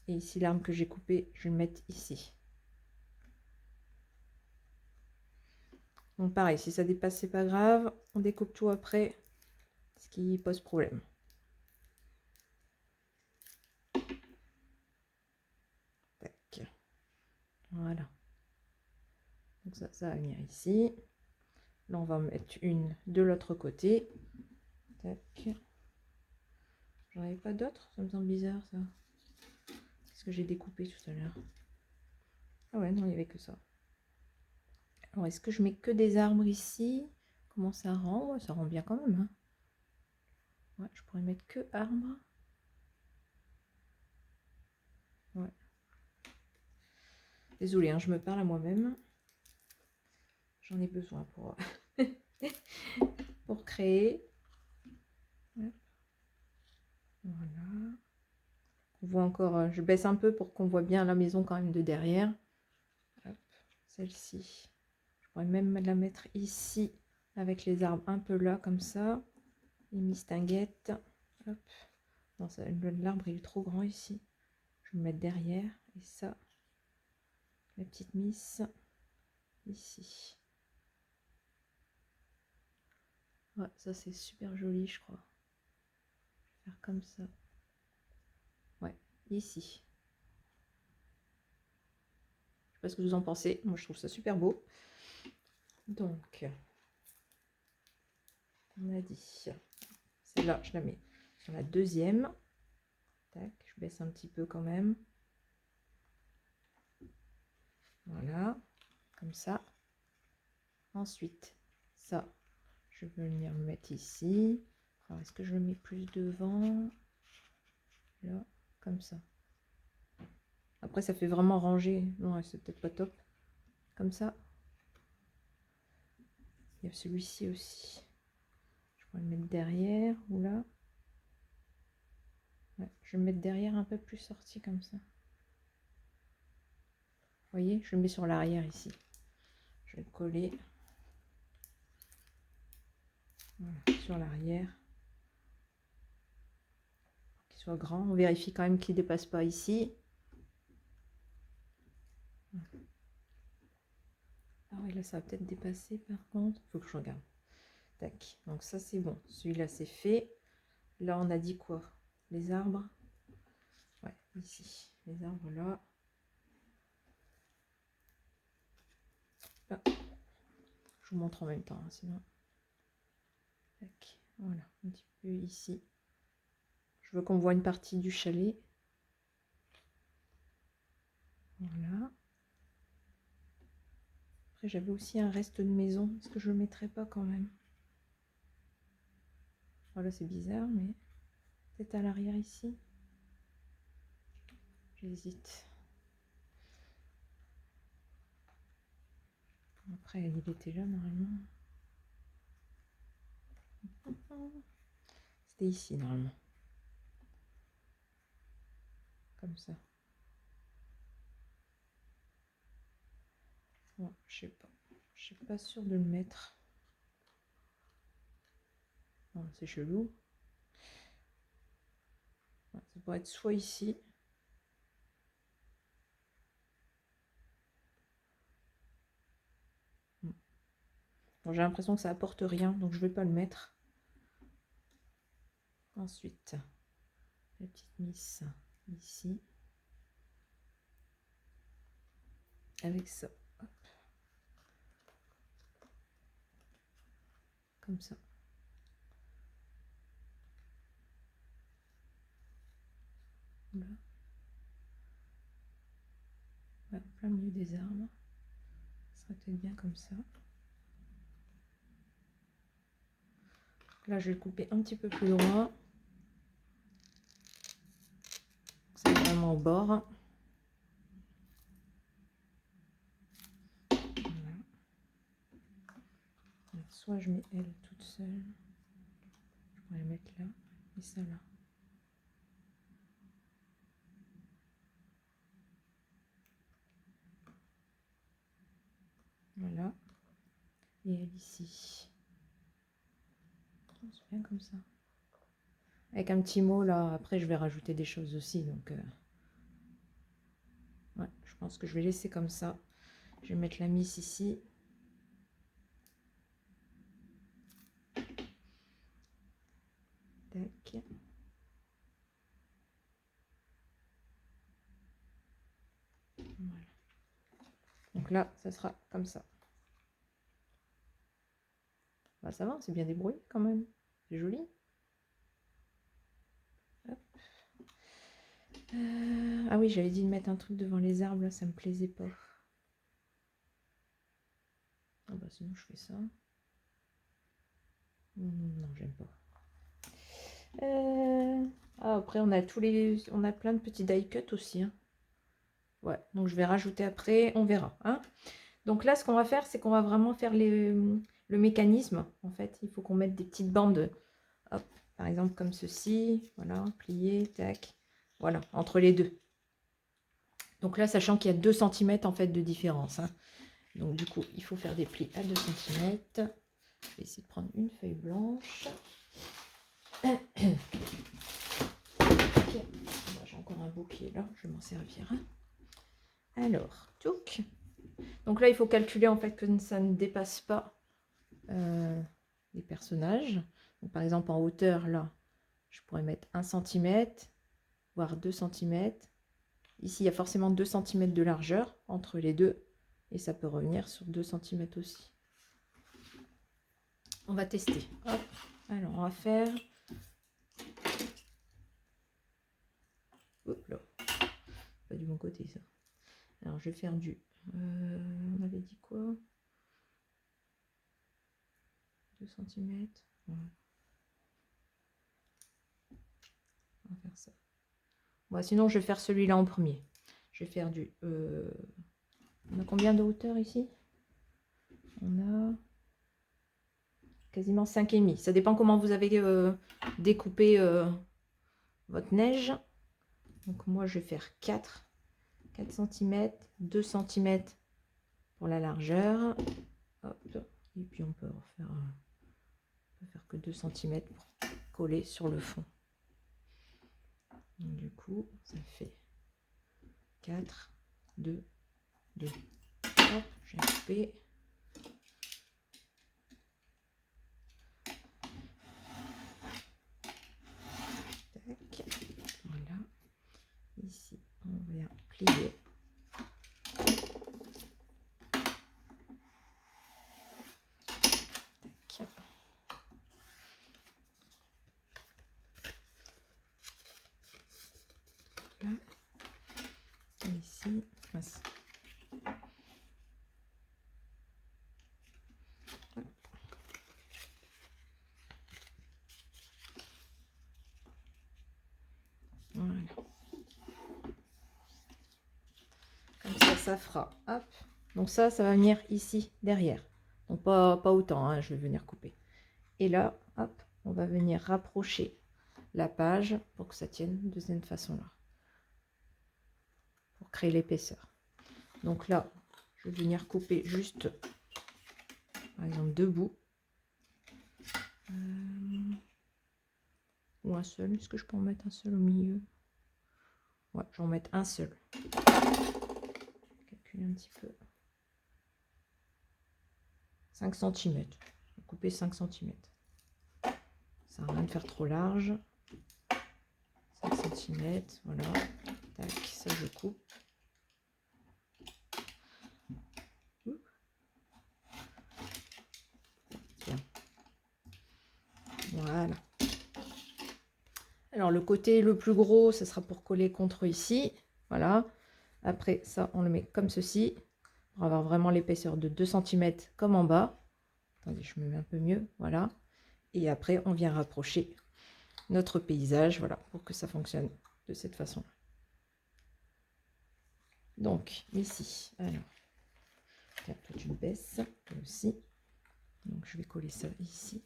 Et ici, l'arbre que j'ai coupé, je vais le mettre ici. Donc pareil, si ça dépasse, c'est pas grave. On découpe tout après, ce qui pose problème. Tac. Voilà. Donc ça va venir ici. Là, on va mettre une de l'autre côté. Tac. J'en avais pas d'autres, ça me semble bizarre ça. C'est ce que j'ai découpé tout à l'heure. Ah ouais, non, il n'y avait que ça. Alors, est-ce que je mets que des arbres ici? Comment ça rend? Ouais, ça rend bien quand même. Hein. Ouais, je pourrais mettre que arbres. Ouais. Désolée, hein, je me parle à moi-même. J'en ai besoin pour, pour créer. Ouais. Voilà. On voit encore, je baisse un peu pour qu'on voit bien la maison quand même de derrière. Celle-ci. Je pourrais même la mettre ici avec les arbres un peu là comme ça. Les mistinguettes. Hop. Non, l'arbre il est trop grand ici. Je vais me mettre derrière. Et ça, la petite miss ici. Ouais, ça c'est super joli, je crois. Je vais faire comme ça. Ouais, ici. Je sais pas ce que vous en pensez. Moi, je trouve ça super beau. Donc, on a dit. Celle-là, je la mets sur la deuxième. Tac, je baisse un petit peu quand même. Voilà, comme ça. Ensuite, ça, je veux venir me mettre ici. Alors, est-ce que je le mets plus devant? Là, comme ça. Après, ça fait vraiment ranger. Non, c'est peut-être pas top. Comme ça. Il y a celui-ci aussi. Je pourrais le mettre derrière ou là. Ouais, je vais le mettre derrière un peu plus sorti comme ça. Vous voyez, je le mets sur l'arrière ici. Je vais le coller. Voilà, sur l'arrière. Qu'il soit grand. On vérifie quand même qu'il ne dépasse pas ici. Ah oui, là, ça va peut-être dépasser par contre. Il faut que je regarde. Tac. Donc ça, c'est bon. Celui-là, c'est fait. Là, on a dit quoi? Les arbres. Ouais, ici. Les arbres là. Ah. Je vous montre en même temps, hein, sinon. Tac. Voilà, un petit peu ici. Je veux qu'on voit une partie du chalet. Voilà. Après, j'avais aussi un reste de maison. Est-ce que je le mettrais pas quand même? Voilà, c'est bizarre, mais peut-être à l'arrière ici. J'hésite. Après, il était là normalement. C'était ici normalement. Comme ça. Bon, je sais pas. Je suis pas sûre de le mettre. C'est chelou. Ça pourrait être soit ici. Bon, j'ai l'impression que ça apporte rien, donc je vais pas le mettre. Ensuite, la petite miss ici. Avec ça. Hop. Comme ça. Là. Ouais, plein milieu des arbres. Ça serait peut-être bien comme ça. Là, je vais le couper un petit peu plus loin. C'est vraiment au bord. Voilà. Alors, soit je mets elle toute seule. Je pourrais la mettre là. Et ça là. Voilà. Et elle ici. C'est bien comme ça. Avec un petit mot là. Après, je vais rajouter des choses aussi. Donc, ouais, je pense que je vais laisser comme ça. Je vais mettre la miss ici. Tac. Voilà. Donc là, ça sera comme ça. Bah, ça va, c'est bien débrouillé quand même. C'est joli. Ah oui, j'avais dit de mettre un truc devant les arbres, là, ça me plaisait pas. Ah bah sinon je fais ça. Non, j'aime pas. Ah, après on a on a plein de petits die cut aussi. Hein. Ouais, donc je vais rajouter après, on verra. Hein. Donc là, ce qu'on va faire, c'est qu'on va vraiment faire le mécanisme. En fait, il faut qu'on mette des petites bandes. Hop, par exemple comme ceci. Voilà, plié, tac. Voilà, entre les deux. Donc là, sachant qu'il y a 2 cm en fait de différence. Hein. Donc du coup, il faut faire des plis à 2 cm. Je vais essayer de prendre une feuille blanche. J'ai encore un bouquet là, je vais m'en servir. Alors, touc. Donc là, il faut calculer en fait que ça ne dépasse pas les personnages. Donc, par exemple, en hauteur, là, je pourrais mettre 1 cm, voire 2 cm. Ici, il y a forcément 2 cm de largeur entre les deux. Et ça peut revenir sur 2 cm aussi. On va tester. Hop. Alors, on va faire... Hop là. Pas du bon côté, ça. Alors, je vais faire du... on avait dit quoi? 2 cm. Voilà. On va faire ça. Bon, sinon, je vais faire celui-là en premier. Je vais faire du... On a combien de hauteur ici? On a quasiment 5,5. Ça dépend comment vous avez découpé votre neige. Donc moi, je vais faire 4 cm, 2 cm pour la largeur. Hop. Et puis on peut faire que 2 cm pour coller sur le fond. Donc, du coup, ça fait 4, 2, 2. Hop, j'ai coupé. Tac. Voilà. Ici, on vient plier. Tac. Là. Et ici, voici. Voilà. Comme ça fera. Hop. Donc ça va venir ici, derrière. Donc pas autant, hein, je vais venir couper. Et là, hop, on va venir rapprocher la page pour que ça tienne de cette façon-là. Pour créer l'épaisseur. Donc là, je vais venir couper juste, par exemple, 2 bouts. Ou un seul. Est-ce que je peux en mettre un seul au milieu? Ouais, je vais en mettre un seul. Calculer un petit peu. 5 cm. Je vais couper 5 cm. Ça n'a rien de faire trop large. 5 cm. Voilà. Tac, ça je coupe. Tiens. Voilà. Alors le côté le plus gros, ce sera pour coller contre ici. Voilà. Après ça, on le met comme ceci. Pour avoir vraiment l'épaisseur de 2 cm comme en bas. Attendez, je me mets un peu mieux. Voilà. Et après, on vient rapprocher notre paysage. Voilà, pour que ça fonctionne de cette façon. Donc, ici, alors, tiens, toi tu baisses, toi aussi. Donc, je vais coller ça ici.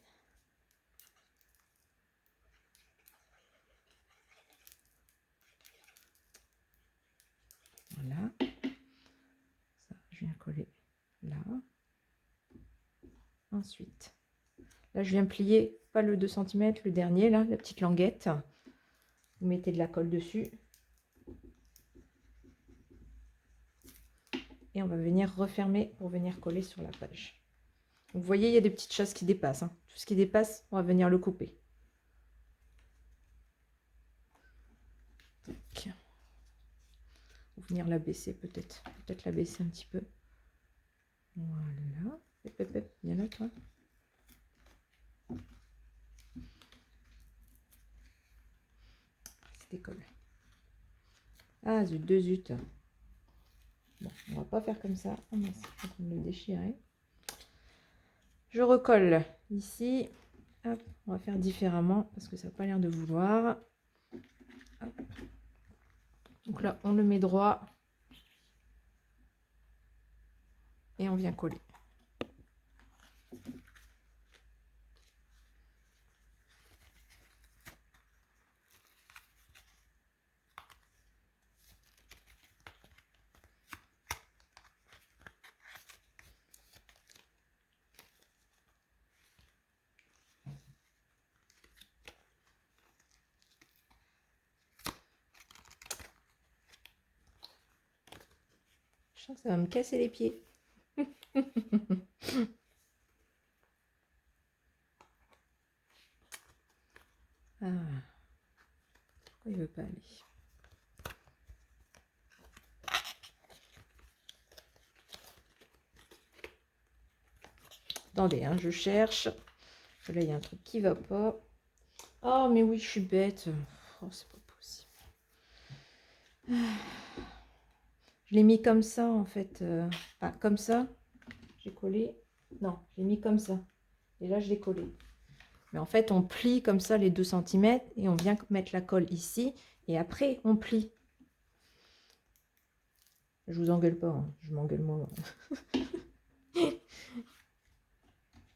Voilà. Ça, je viens coller là. Ensuite, là, je viens plier, pas le 2 cm, le dernier, là, la petite languette. Vous mettez de la colle dessus. Et on va venir refermer pour venir coller sur la page. Donc, vous voyez, il y a des petites choses qui dépassent. Hein. Tout ce qui dépasse, on va venir le couper. Tac. Ou venir la baisser peut-être. Peut-être la baisser un petit peu. Voilà. Viens là, toi. C'est décolle. Ah, zut, deux zut. Bon, on va pas faire comme ça. Oh mince, je suis en train de le déchirer. Je recolle ici. Hop, on va faire différemment parce que ça n'a pas l'air de vouloir. Hop. Donc là, on le met droit. Et on vient coller. Je sens que ça va me casser les pieds. Ah. Pourquoi il veut pas aller? Attendez, hein, je cherche. Là, il y a un truc qui va pas. Oh, mais oui, je suis bête. Oh, c'est pas possible. Je l'ai mis comme ça, en fait. Ah, comme ça. J'ai collé. Non, j'ai mis comme ça. Et là, je l'ai collé. Mais en fait, on plie comme ça les 2 cm et on vient mettre la colle ici. Et après, on plie. Je vous engueule pas, hein. Je m'engueule moi.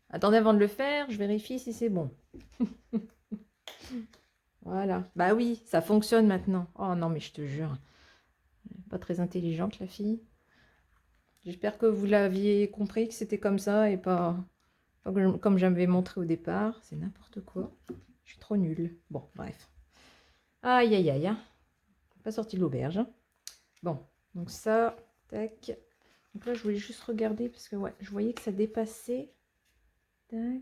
Attendez, avant de le faire, je vérifie si c'est bon. Voilà. Bah oui, ça fonctionne maintenant. Oh non, mais je te jure. Pas très intelligente, la fille. J'espère que vous l'aviez compris, que c'était comme ça et pas comme j'avais montré au départ. C'est n'importe quoi. Je suis trop nulle. Bon, bref. Aïe, aïe, aïe. Hein. Pas sorti de l'auberge. Hein. Bon, donc ça, tac. Donc là, je voulais juste regarder parce que ouais, je voyais que ça dépassait. Tac.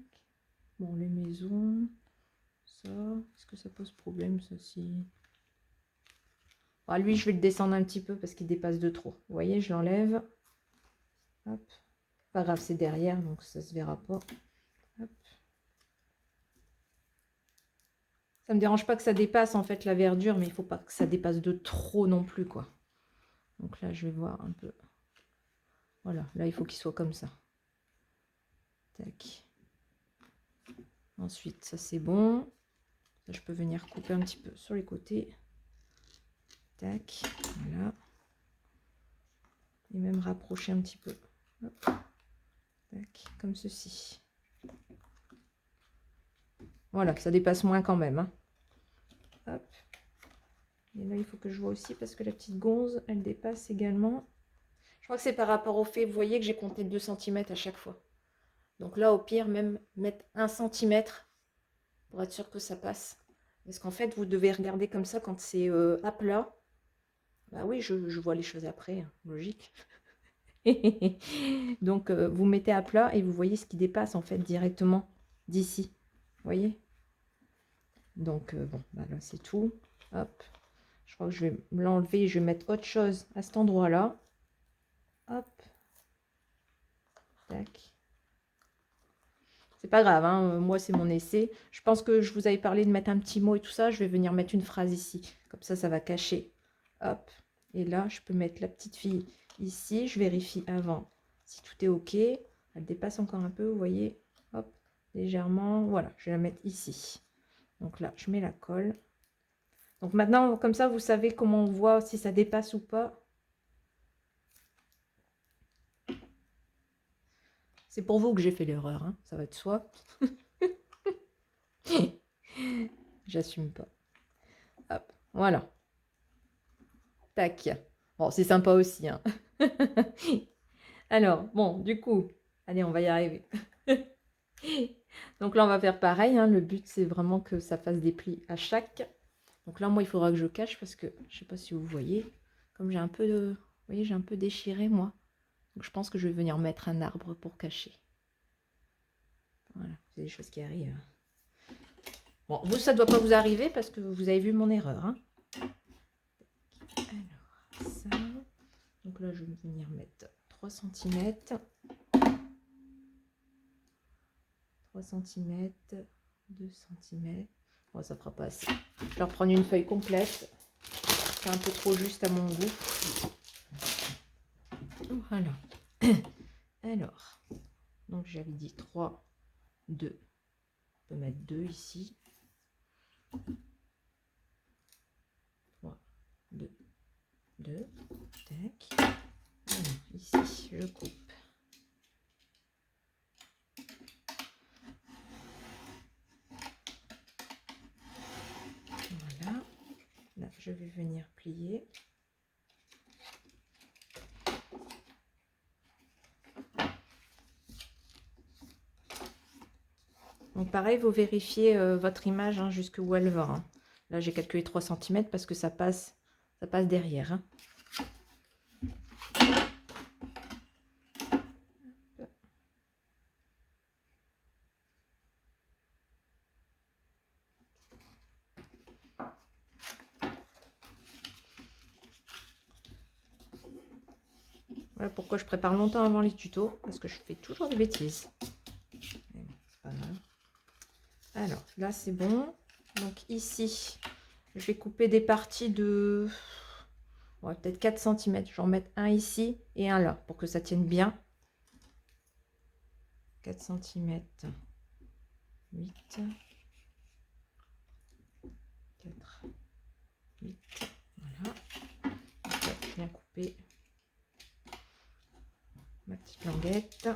Bon, les maisons. Ça. Est-ce que ça pose problème, ça, si... Ah, lui, je vais le descendre un petit peu parce qu'il dépasse de trop. Vous voyez, je l'enlève. Hop. Pas grave, c'est derrière, donc ça se verra pas. Hop. Ça me dérange pas que ça dépasse en fait la verdure, mais il faut pas que ça dépasse de trop non plus, quoi. Donc là, je vais voir un peu. Voilà, là, il faut qu'il soit comme ça. Tac. Ensuite, ça c'est bon. Ça, je peux venir couper un petit peu sur les côtés. Tac, voilà. Et même rapprocher un petit peu. Hop. Tac, comme ceci. Voilà, ça dépasse moins quand même. Hein. Hop. Et là, il faut que je vois aussi parce que la petite gonze, elle dépasse également. Je crois que c'est par rapport au fait, vous voyez que j'ai compté 2 cm à chaque fois. Donc là, au pire, même mettre 1 cm pour être sûr que ça passe. Parce qu'en fait, vous devez regarder comme ça quand c'est à plat. Bah oui, je vois les choses après, hein, logique. Donc, vous mettez à plat et vous voyez ce qui dépasse en fait directement d'ici. Vous voyez? Donc, bon, bah là, c'est tout. Hop. Je crois que je vais l'enlever. Je vais mettre autre chose à cet endroit-là. Hop. Tac. C'est pas grave, hein. Moi, c'est mon essai. Je pense que je vous avais parlé de mettre un petit mot et tout ça. Je vais venir mettre une phrase ici. Comme ça va cacher. Hop. Et là, je peux mettre la petite fille ici. Je vérifie avant si tout est OK. Elle dépasse encore un peu, vous voyez. Hop, légèrement. Voilà, je vais la mettre ici. Donc là, je mets la colle. Donc maintenant, comme ça, vous savez comment on voit si ça dépasse ou pas. C'est pour vous que j'ai fait l'erreur, hein. Ça va de soi. J'assume pas. Hop, voilà. Tac. Bon, c'est sympa aussi, hein. Alors, bon, du coup, allez, on va y arriver. Donc là, on va faire pareil, hein. Le but, c'est vraiment que ça fasse des plis à chaque. Donc là, moi, il faudra que je cache parce que, je sais pas si vous voyez, comme j'ai un peu de... Vous voyez, j'ai un peu déchiré, moi. Donc je pense que je vais venir mettre un arbre pour cacher. Voilà, c'est des choses qui arrivent. Bon, vous, ça ne doit pas vous arriver parce que vous avez vu mon erreur. Hein. Alors, ça. Donc là, je vais venir mettre 3 cm. 3 cm. 2 cm. Bon, ça fera pas assez. Je vais reprendre une feuille complète. C'est un peu trop juste à mon goût. Voilà. Alors, donc j'avais dit 3, 2. On peut mettre 2 ici. 3, 2, 2. Tac. Alors, ici, je coupe. Voilà. Là, je vais venir plier. Donc pareil, vous vérifiez votre image hein, jusqu'où elle va. Hein. Là, j'ai calculé 3 cm parce que ça passe derrière. Hein. Voilà pourquoi je prépare longtemps avant les tutos, parce que je fais toujours des bêtises. C'est pas grave. Alors, là, c'est bon. Donc ici, je vais couper des parties de... Ouais, peut-être 4 cm. Je vais en mettre un ici et un là, pour que ça tienne bien. 4 cm 8, 4, 8, voilà. Je viens couper ma petite languette.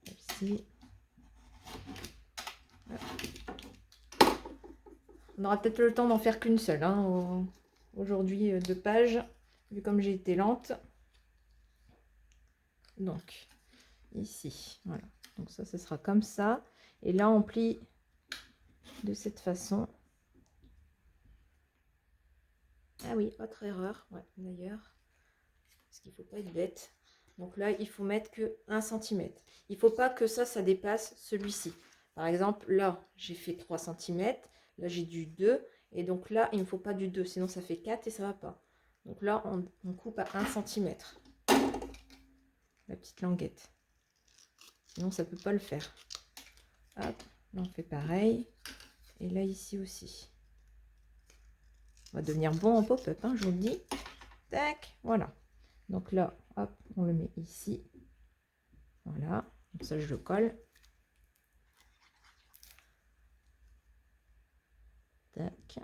Celle-ci. On aura peut-être le temps d'en faire qu'une seule hein, aujourd'hui, 2 pages, vu comme j'ai été lente. Donc, ici, voilà. Donc ça, ce sera comme ça. Et là, on plie de cette façon. Ah oui, autre erreur, ouais, d'ailleurs. Parce qu'il ne faut pas être bête. Donc là, il faut mettre que 1 cm. Il ne faut pas que ça dépasse celui-ci. Par exemple, là, j'ai fait 3 cm. Là, j'ai du 2. Et donc là, il ne me faut pas du 2. Sinon, ça fait 4 et ça ne va pas. Donc là, on coupe à 1 cm. La petite languette. Sinon, ça ne peut pas le faire. Hop, là, on fait pareil. Et là, ici aussi. On va devenir bon en pop-up, hein, je vous le dis. Tac, voilà. Donc là, hop, on le met ici. Voilà, donc ça je le colle. Tac.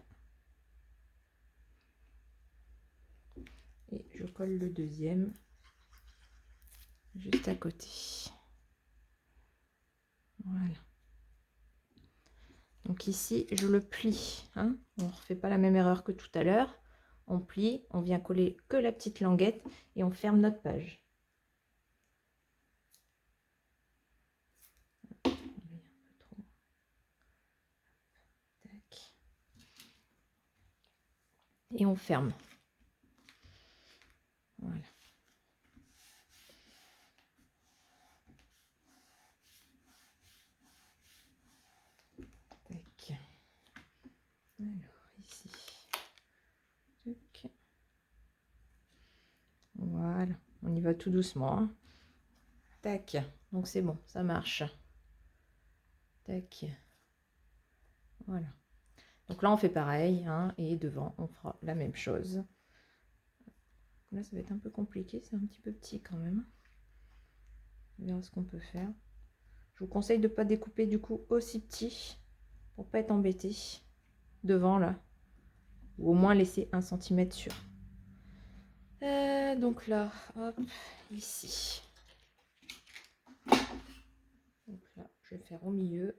Et je colle le deuxième juste à côté. Voilà. Donc ici, je le plie. Hein. On ne refait pas la même erreur que tout à l'heure. On plie, on vient coller que la petite languette et on ferme notre page. Et on ferme. Voilà. Tac. Alors ici. Tac. Voilà. On y va tout doucement. Hein. Tac. Donc c'est bon, ça marche. Tac. Voilà. Donc là, on fait pareil. Hein, et devant, on fera la même chose. Là, ça va être un peu compliqué. C'est un petit peu petit quand même. On verra ce qu'on peut faire. Je vous conseille de ne pas découper du coup aussi petit pour pas être embêté devant là. Ou au moins laisser 1 cm sur. Donc là, hop, ici. Donc là, je vais faire au milieu.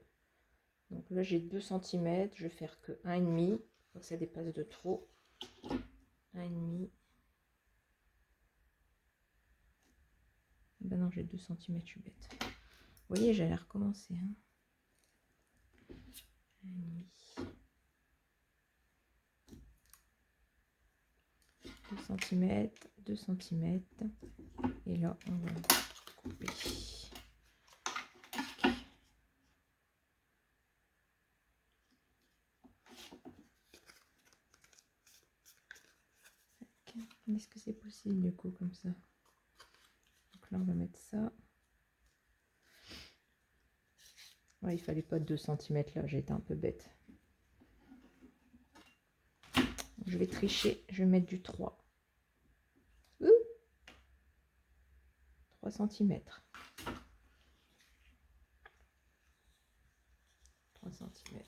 Donc là, j'ai 2 cm. Je vais faire que 1,5. Faut que ça dépasse de trop. 1,5. Ben non, j'ai 2 cm, je suis bête. Vous voyez, j'allais recommencer. Hein. 1,5. 2 cm, 2 cm. Et là, on va couper. Est-ce que c'est possible du coup comme ça? Donc là, on va mettre ça. Ouais, il fallait pas 2 cm là, j'ai été un peu bête. Je vais tricher, je vais mettre du 3. 3 cm. 3 cm.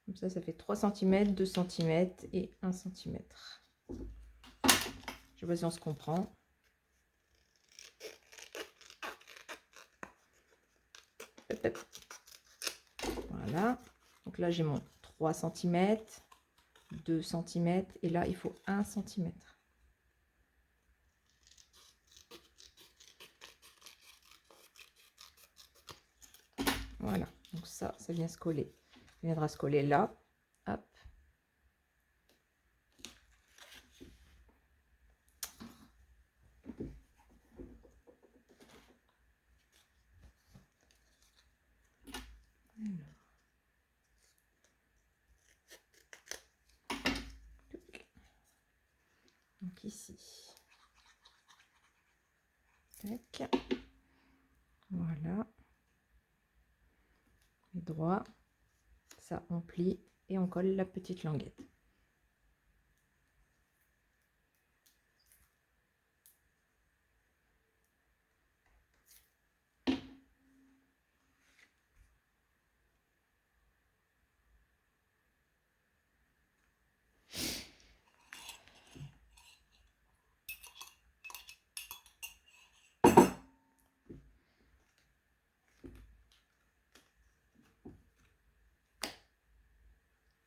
Comme ça fait 3 cm, 2 cm et 1 cm. Je sais pas si on se comprend. Voilà. Donc là, j'ai mon 3 cm, 2 cm et là, il faut 1 cm. Voilà. Donc ça vient se coller. Ça viendra se coller là. Hop. Donc ici. Tac. Voilà. Et droit. Ça, on plie et on colle la petite languette.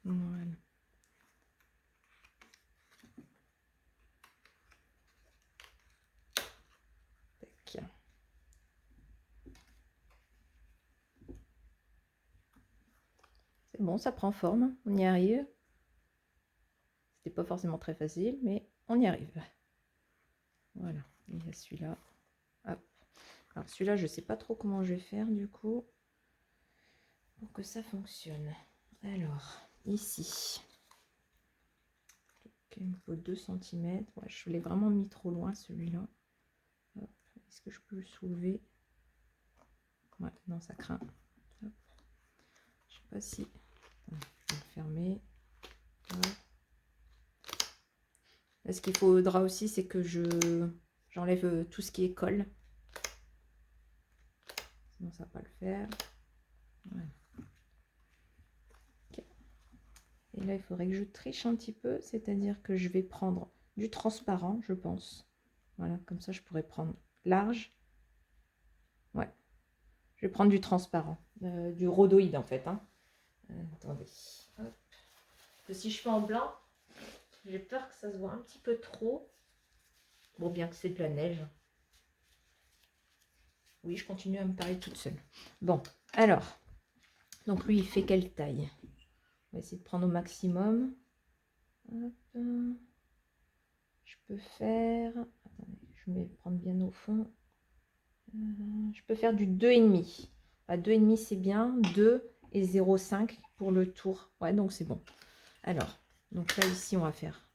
Voilà. Tac. C'est bon, ça prend forme, on y arrive. C'était pas forcément très facile, mais on y arrive. Voilà, il y a celui-là. Alors celui-là, je sais pas trop comment je vais faire du coup pour que ça fonctionne. Alors, ici, il me faut 2 cm. Ouais, je l'ai vraiment mis trop loin celui-là. Est-ce que je peux le soulever? Ouais, non, ça craint. Hop. Je sais pas si... Je vais le fermer. Là, ce qu'il faudra aussi, c'est que j'enlève tout ce qui est colle. Sinon, ça va pas le faire. Voilà. Okay. Et là, il faudrait que je triche un petit peu. C'est-à-dire que je vais prendre du transparent, je pense. Voilà, comme ça, je pourrais prendre large. Ouais. Je vais prendre du transparent. Du rhodoïde, en fait. Hein. Attendez. Hop. Parce que si je fais en blanc, j'ai peur que ça se voit un petit peu trop. Bon, bien que c'est de la neige. Oui, je continue à me parler toute seule. Bon, alors. Donc lui, il fait quelle taille? On va essayer de prendre au maximum. Hop. Je peux faire... Attendez, je vais prendre bien au fond. Je peux faire du 2,5. 2,5 c'est bien. 2 et 0,5 pour le tour. Ouais, donc c'est bon. Alors, donc là, ici, on va faire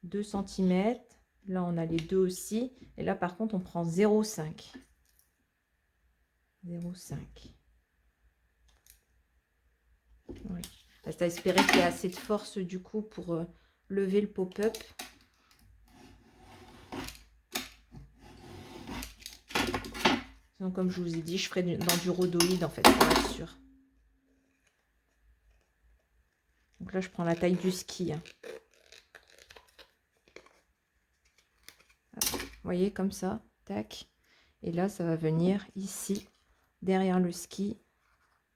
2 cm. Là, on a les deux aussi. Et là, par contre, on prend 0,5. 0,5. Oui. Reste à espérer qu'il y ait assez de force, du coup, pour lever le pop-up. Sinon, comme je vous ai dit, je ferai dans du rhodoïde, en fait, pour être sûr. Donc là, je prends la taille du ski. Hein. Vous voyez, comme ça, tac. Et là, ça va venir ici, derrière le ski,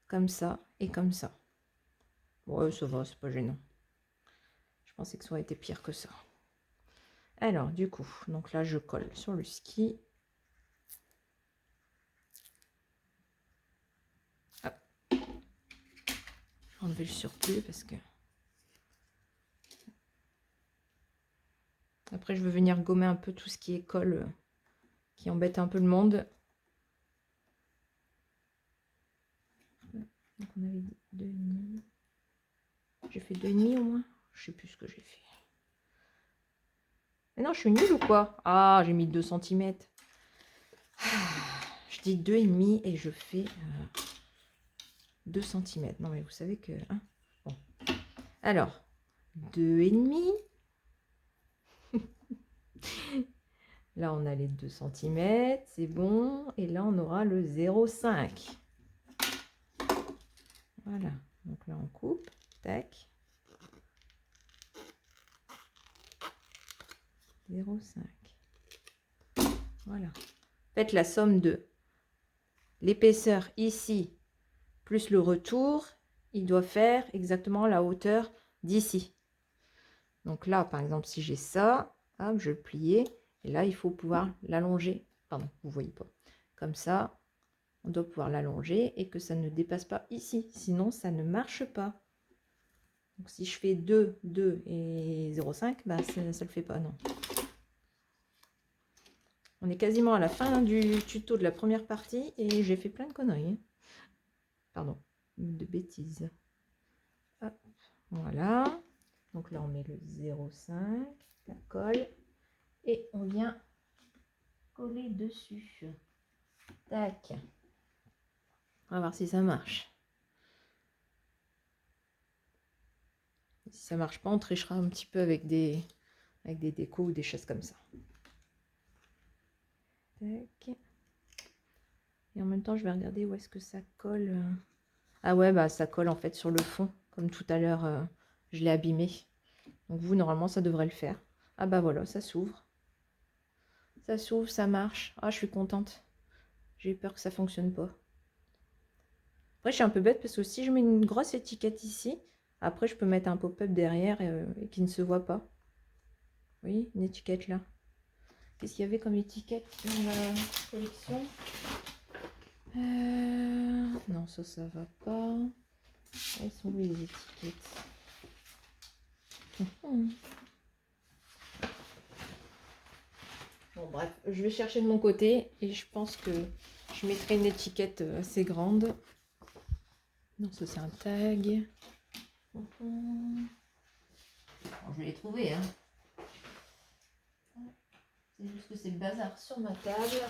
comme ça et comme ça. Ouais, ça va, c'est pas gênant. Je pensais que ça aurait été pire que ça. Alors, du coup, donc là, je colle sur le ski. Hop. Je vais enlever le surplus parce que... Après, je veux venir gommer un peu tout ce qui est colle, qui embête un peu le monde. Donc, on avait dit 2,5. J'ai fait 2,5 au moins. Je sais plus ce que j'ai fait. Mais non, je suis nulle ou quoi? Ah, j'ai mis 2 cm. Je dis 2,5 et je fais 2 cm. Non, mais vous savez que... Hein, bon. Alors, 2,5. Là, on a les 2 cm. C'est bon. Et là, on aura le 0,5. Voilà. Donc là, on coupe. Tac. 0,5. Voilà. Faites la somme de l'épaisseur ici plus le retour. Il doit faire exactement la hauteur d'ici. Donc là, par exemple, si j'ai ça, hop, je vais le plier. Et là, il faut pouvoir l'allonger. Pardon, vous ne voyez pas. Comme ça, on doit pouvoir l'allonger et que ça ne dépasse pas ici. Sinon, ça ne marche pas. Donc si je fais 2, 2 et 0,5, bah, ça ne le fait pas, non. On est quasiment à la fin du tuto de la première partie et j'ai fait plein de conneries. Pardon, de bêtises. Hop, voilà. Donc là, on met le 0,5, la colle, et on vient coller dessus. Tac. On va voir si ça marche. Et si ça marche pas, on trichera un petit peu avec des décos ou des choses comme ça. Tac. Et en même temps, je vais regarder où est-ce que ça colle. Ah ouais, bah ça colle en fait sur le fond, comme tout à l'heure, je l'ai abîmé. Donc vous, normalement, ça devrait le faire. Ah bah voilà, ça s'ouvre. Ça s'ouvre, ça marche. Ah, je suis contente. J'ai eu peur que ça fonctionne pas. Après, je suis un peu bête parce que si je mets une grosse étiquette ici, Après, je peux mettre un pop-up derrière et qui ne se voit pas. Oui, une étiquette là. Qu'est-ce qu'il y avait comme étiquette dans la collection? Non, ça va pas. Elles sont où les étiquettes? Bon, bref, je vais chercher de mon côté et je pense que je mettrai une étiquette assez grande. Non, ça c'est un tag. Bon, je vais les trouver, hein. C'est juste que c'est le bazar sur ma table.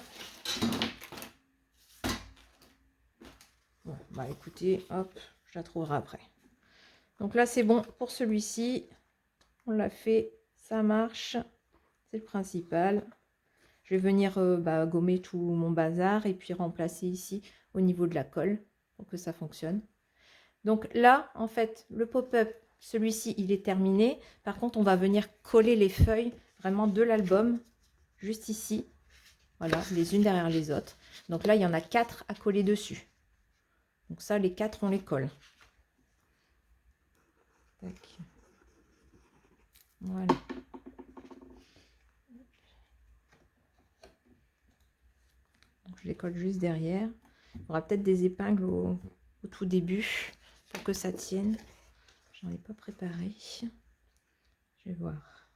Bon, bah écoutez, hop, je la trouverai après. Donc là, c'est bon pour celui-ci. On l'a fait, ça marche. C'est le principal. Je vais venir gommer tout mon bazar et puis remplacer ici au niveau de la colle pour que ça fonctionne. Donc là, en fait, le pop-up, celui-ci, il est terminé. Par contre, on va venir coller les feuilles vraiment de l'album, juste ici. Voilà, les unes derrière les autres. Donc là, il y en a 4 à coller dessus. Donc ça, les 4, on les colle. Tac. Voilà. Donc je les colle juste derrière. Il y aura peut-être des épingles au tout début pour que ça tienne. J'en ai pas préparé. Je vais voir.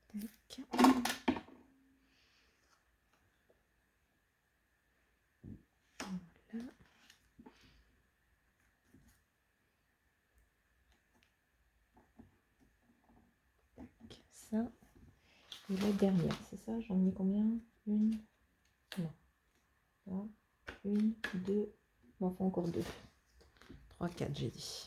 Tac. Voilà. Tac. Ça. Et la dernière, c'est ça? J'en ai mis combien? Une? Non. Là. Une, deux. Il m'en faut encore 2. 3, 4, j'ai dit.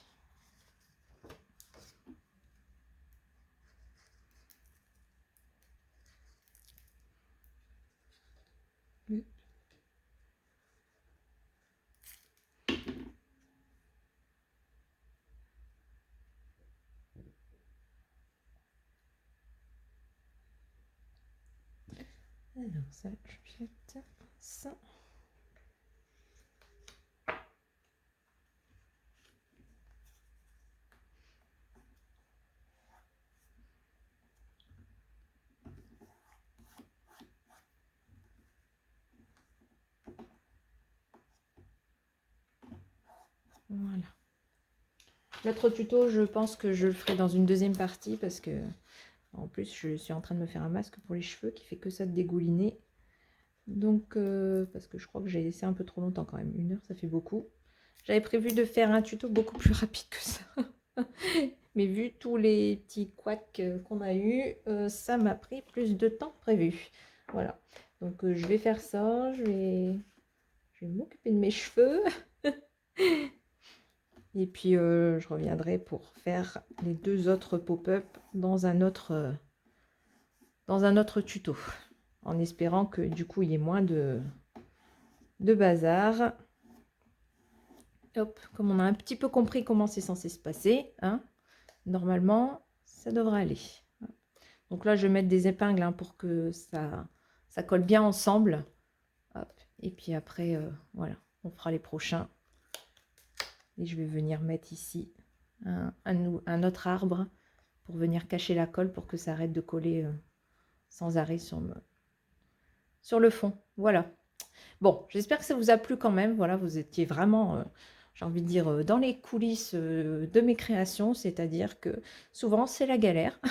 Alors ça, je jette ça. Voilà. L'autre tuto, je pense que je le ferai dans une deuxième partie parce que en plus je suis en train de me faire un masque pour les cheveux qui fait que ça de dégouliner. Donc parce que je crois que j'ai laissé un peu trop longtemps quand même. 1 heure, ça fait beaucoup. J'avais prévu de faire un tuto beaucoup plus rapide que ça. Mais vu tous les petits couacs qu'on a eu, ça m'a pris plus de temps que prévu. Voilà. Donc je vais faire ça. Je vais m'occuper de mes cheveux. Et puis je reviendrai pour faire les 2 autres pop-up dans un autre tuto. En espérant que du coup il y ait moins de bazar. Hop, comme on a un petit peu compris comment c'est censé se passer, hein, normalement ça devrait aller. Donc là je vais mettre des épingles hein, pour que ça colle bien ensemble. Hop. Et puis après voilà, on fera les prochains. Et je vais venir mettre ici un autre arbre pour venir cacher la colle pour que ça arrête de coller sans arrêt sur le fond. Voilà. Bon, j'espère que ça vous a plu quand même. Voilà, vous étiez vraiment, j'ai envie de dire, dans les coulisses de mes créations, c'est-à-dire que souvent c'est la galère.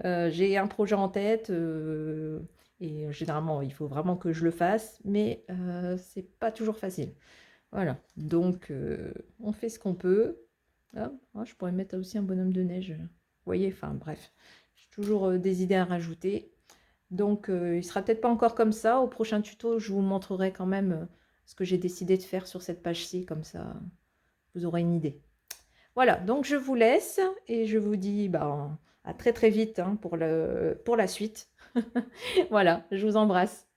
J'ai un projet en tête et généralement il faut vraiment que je le fasse, mais c'est pas toujours facile. Voilà, donc on fait ce qu'on peut. Ah, je pourrais mettre aussi un bonhomme de neige. Vous voyez, enfin bref, j'ai toujours des idées à rajouter. Donc il sera peut-être pas encore comme ça. Au prochain tuto, je vous montrerai quand même ce que j'ai décidé de faire sur cette page-ci, comme ça vous aurez une idée. Voilà, donc je vous laisse et je vous dis à très très vite hein, pour la suite. Voilà, je vous embrasse.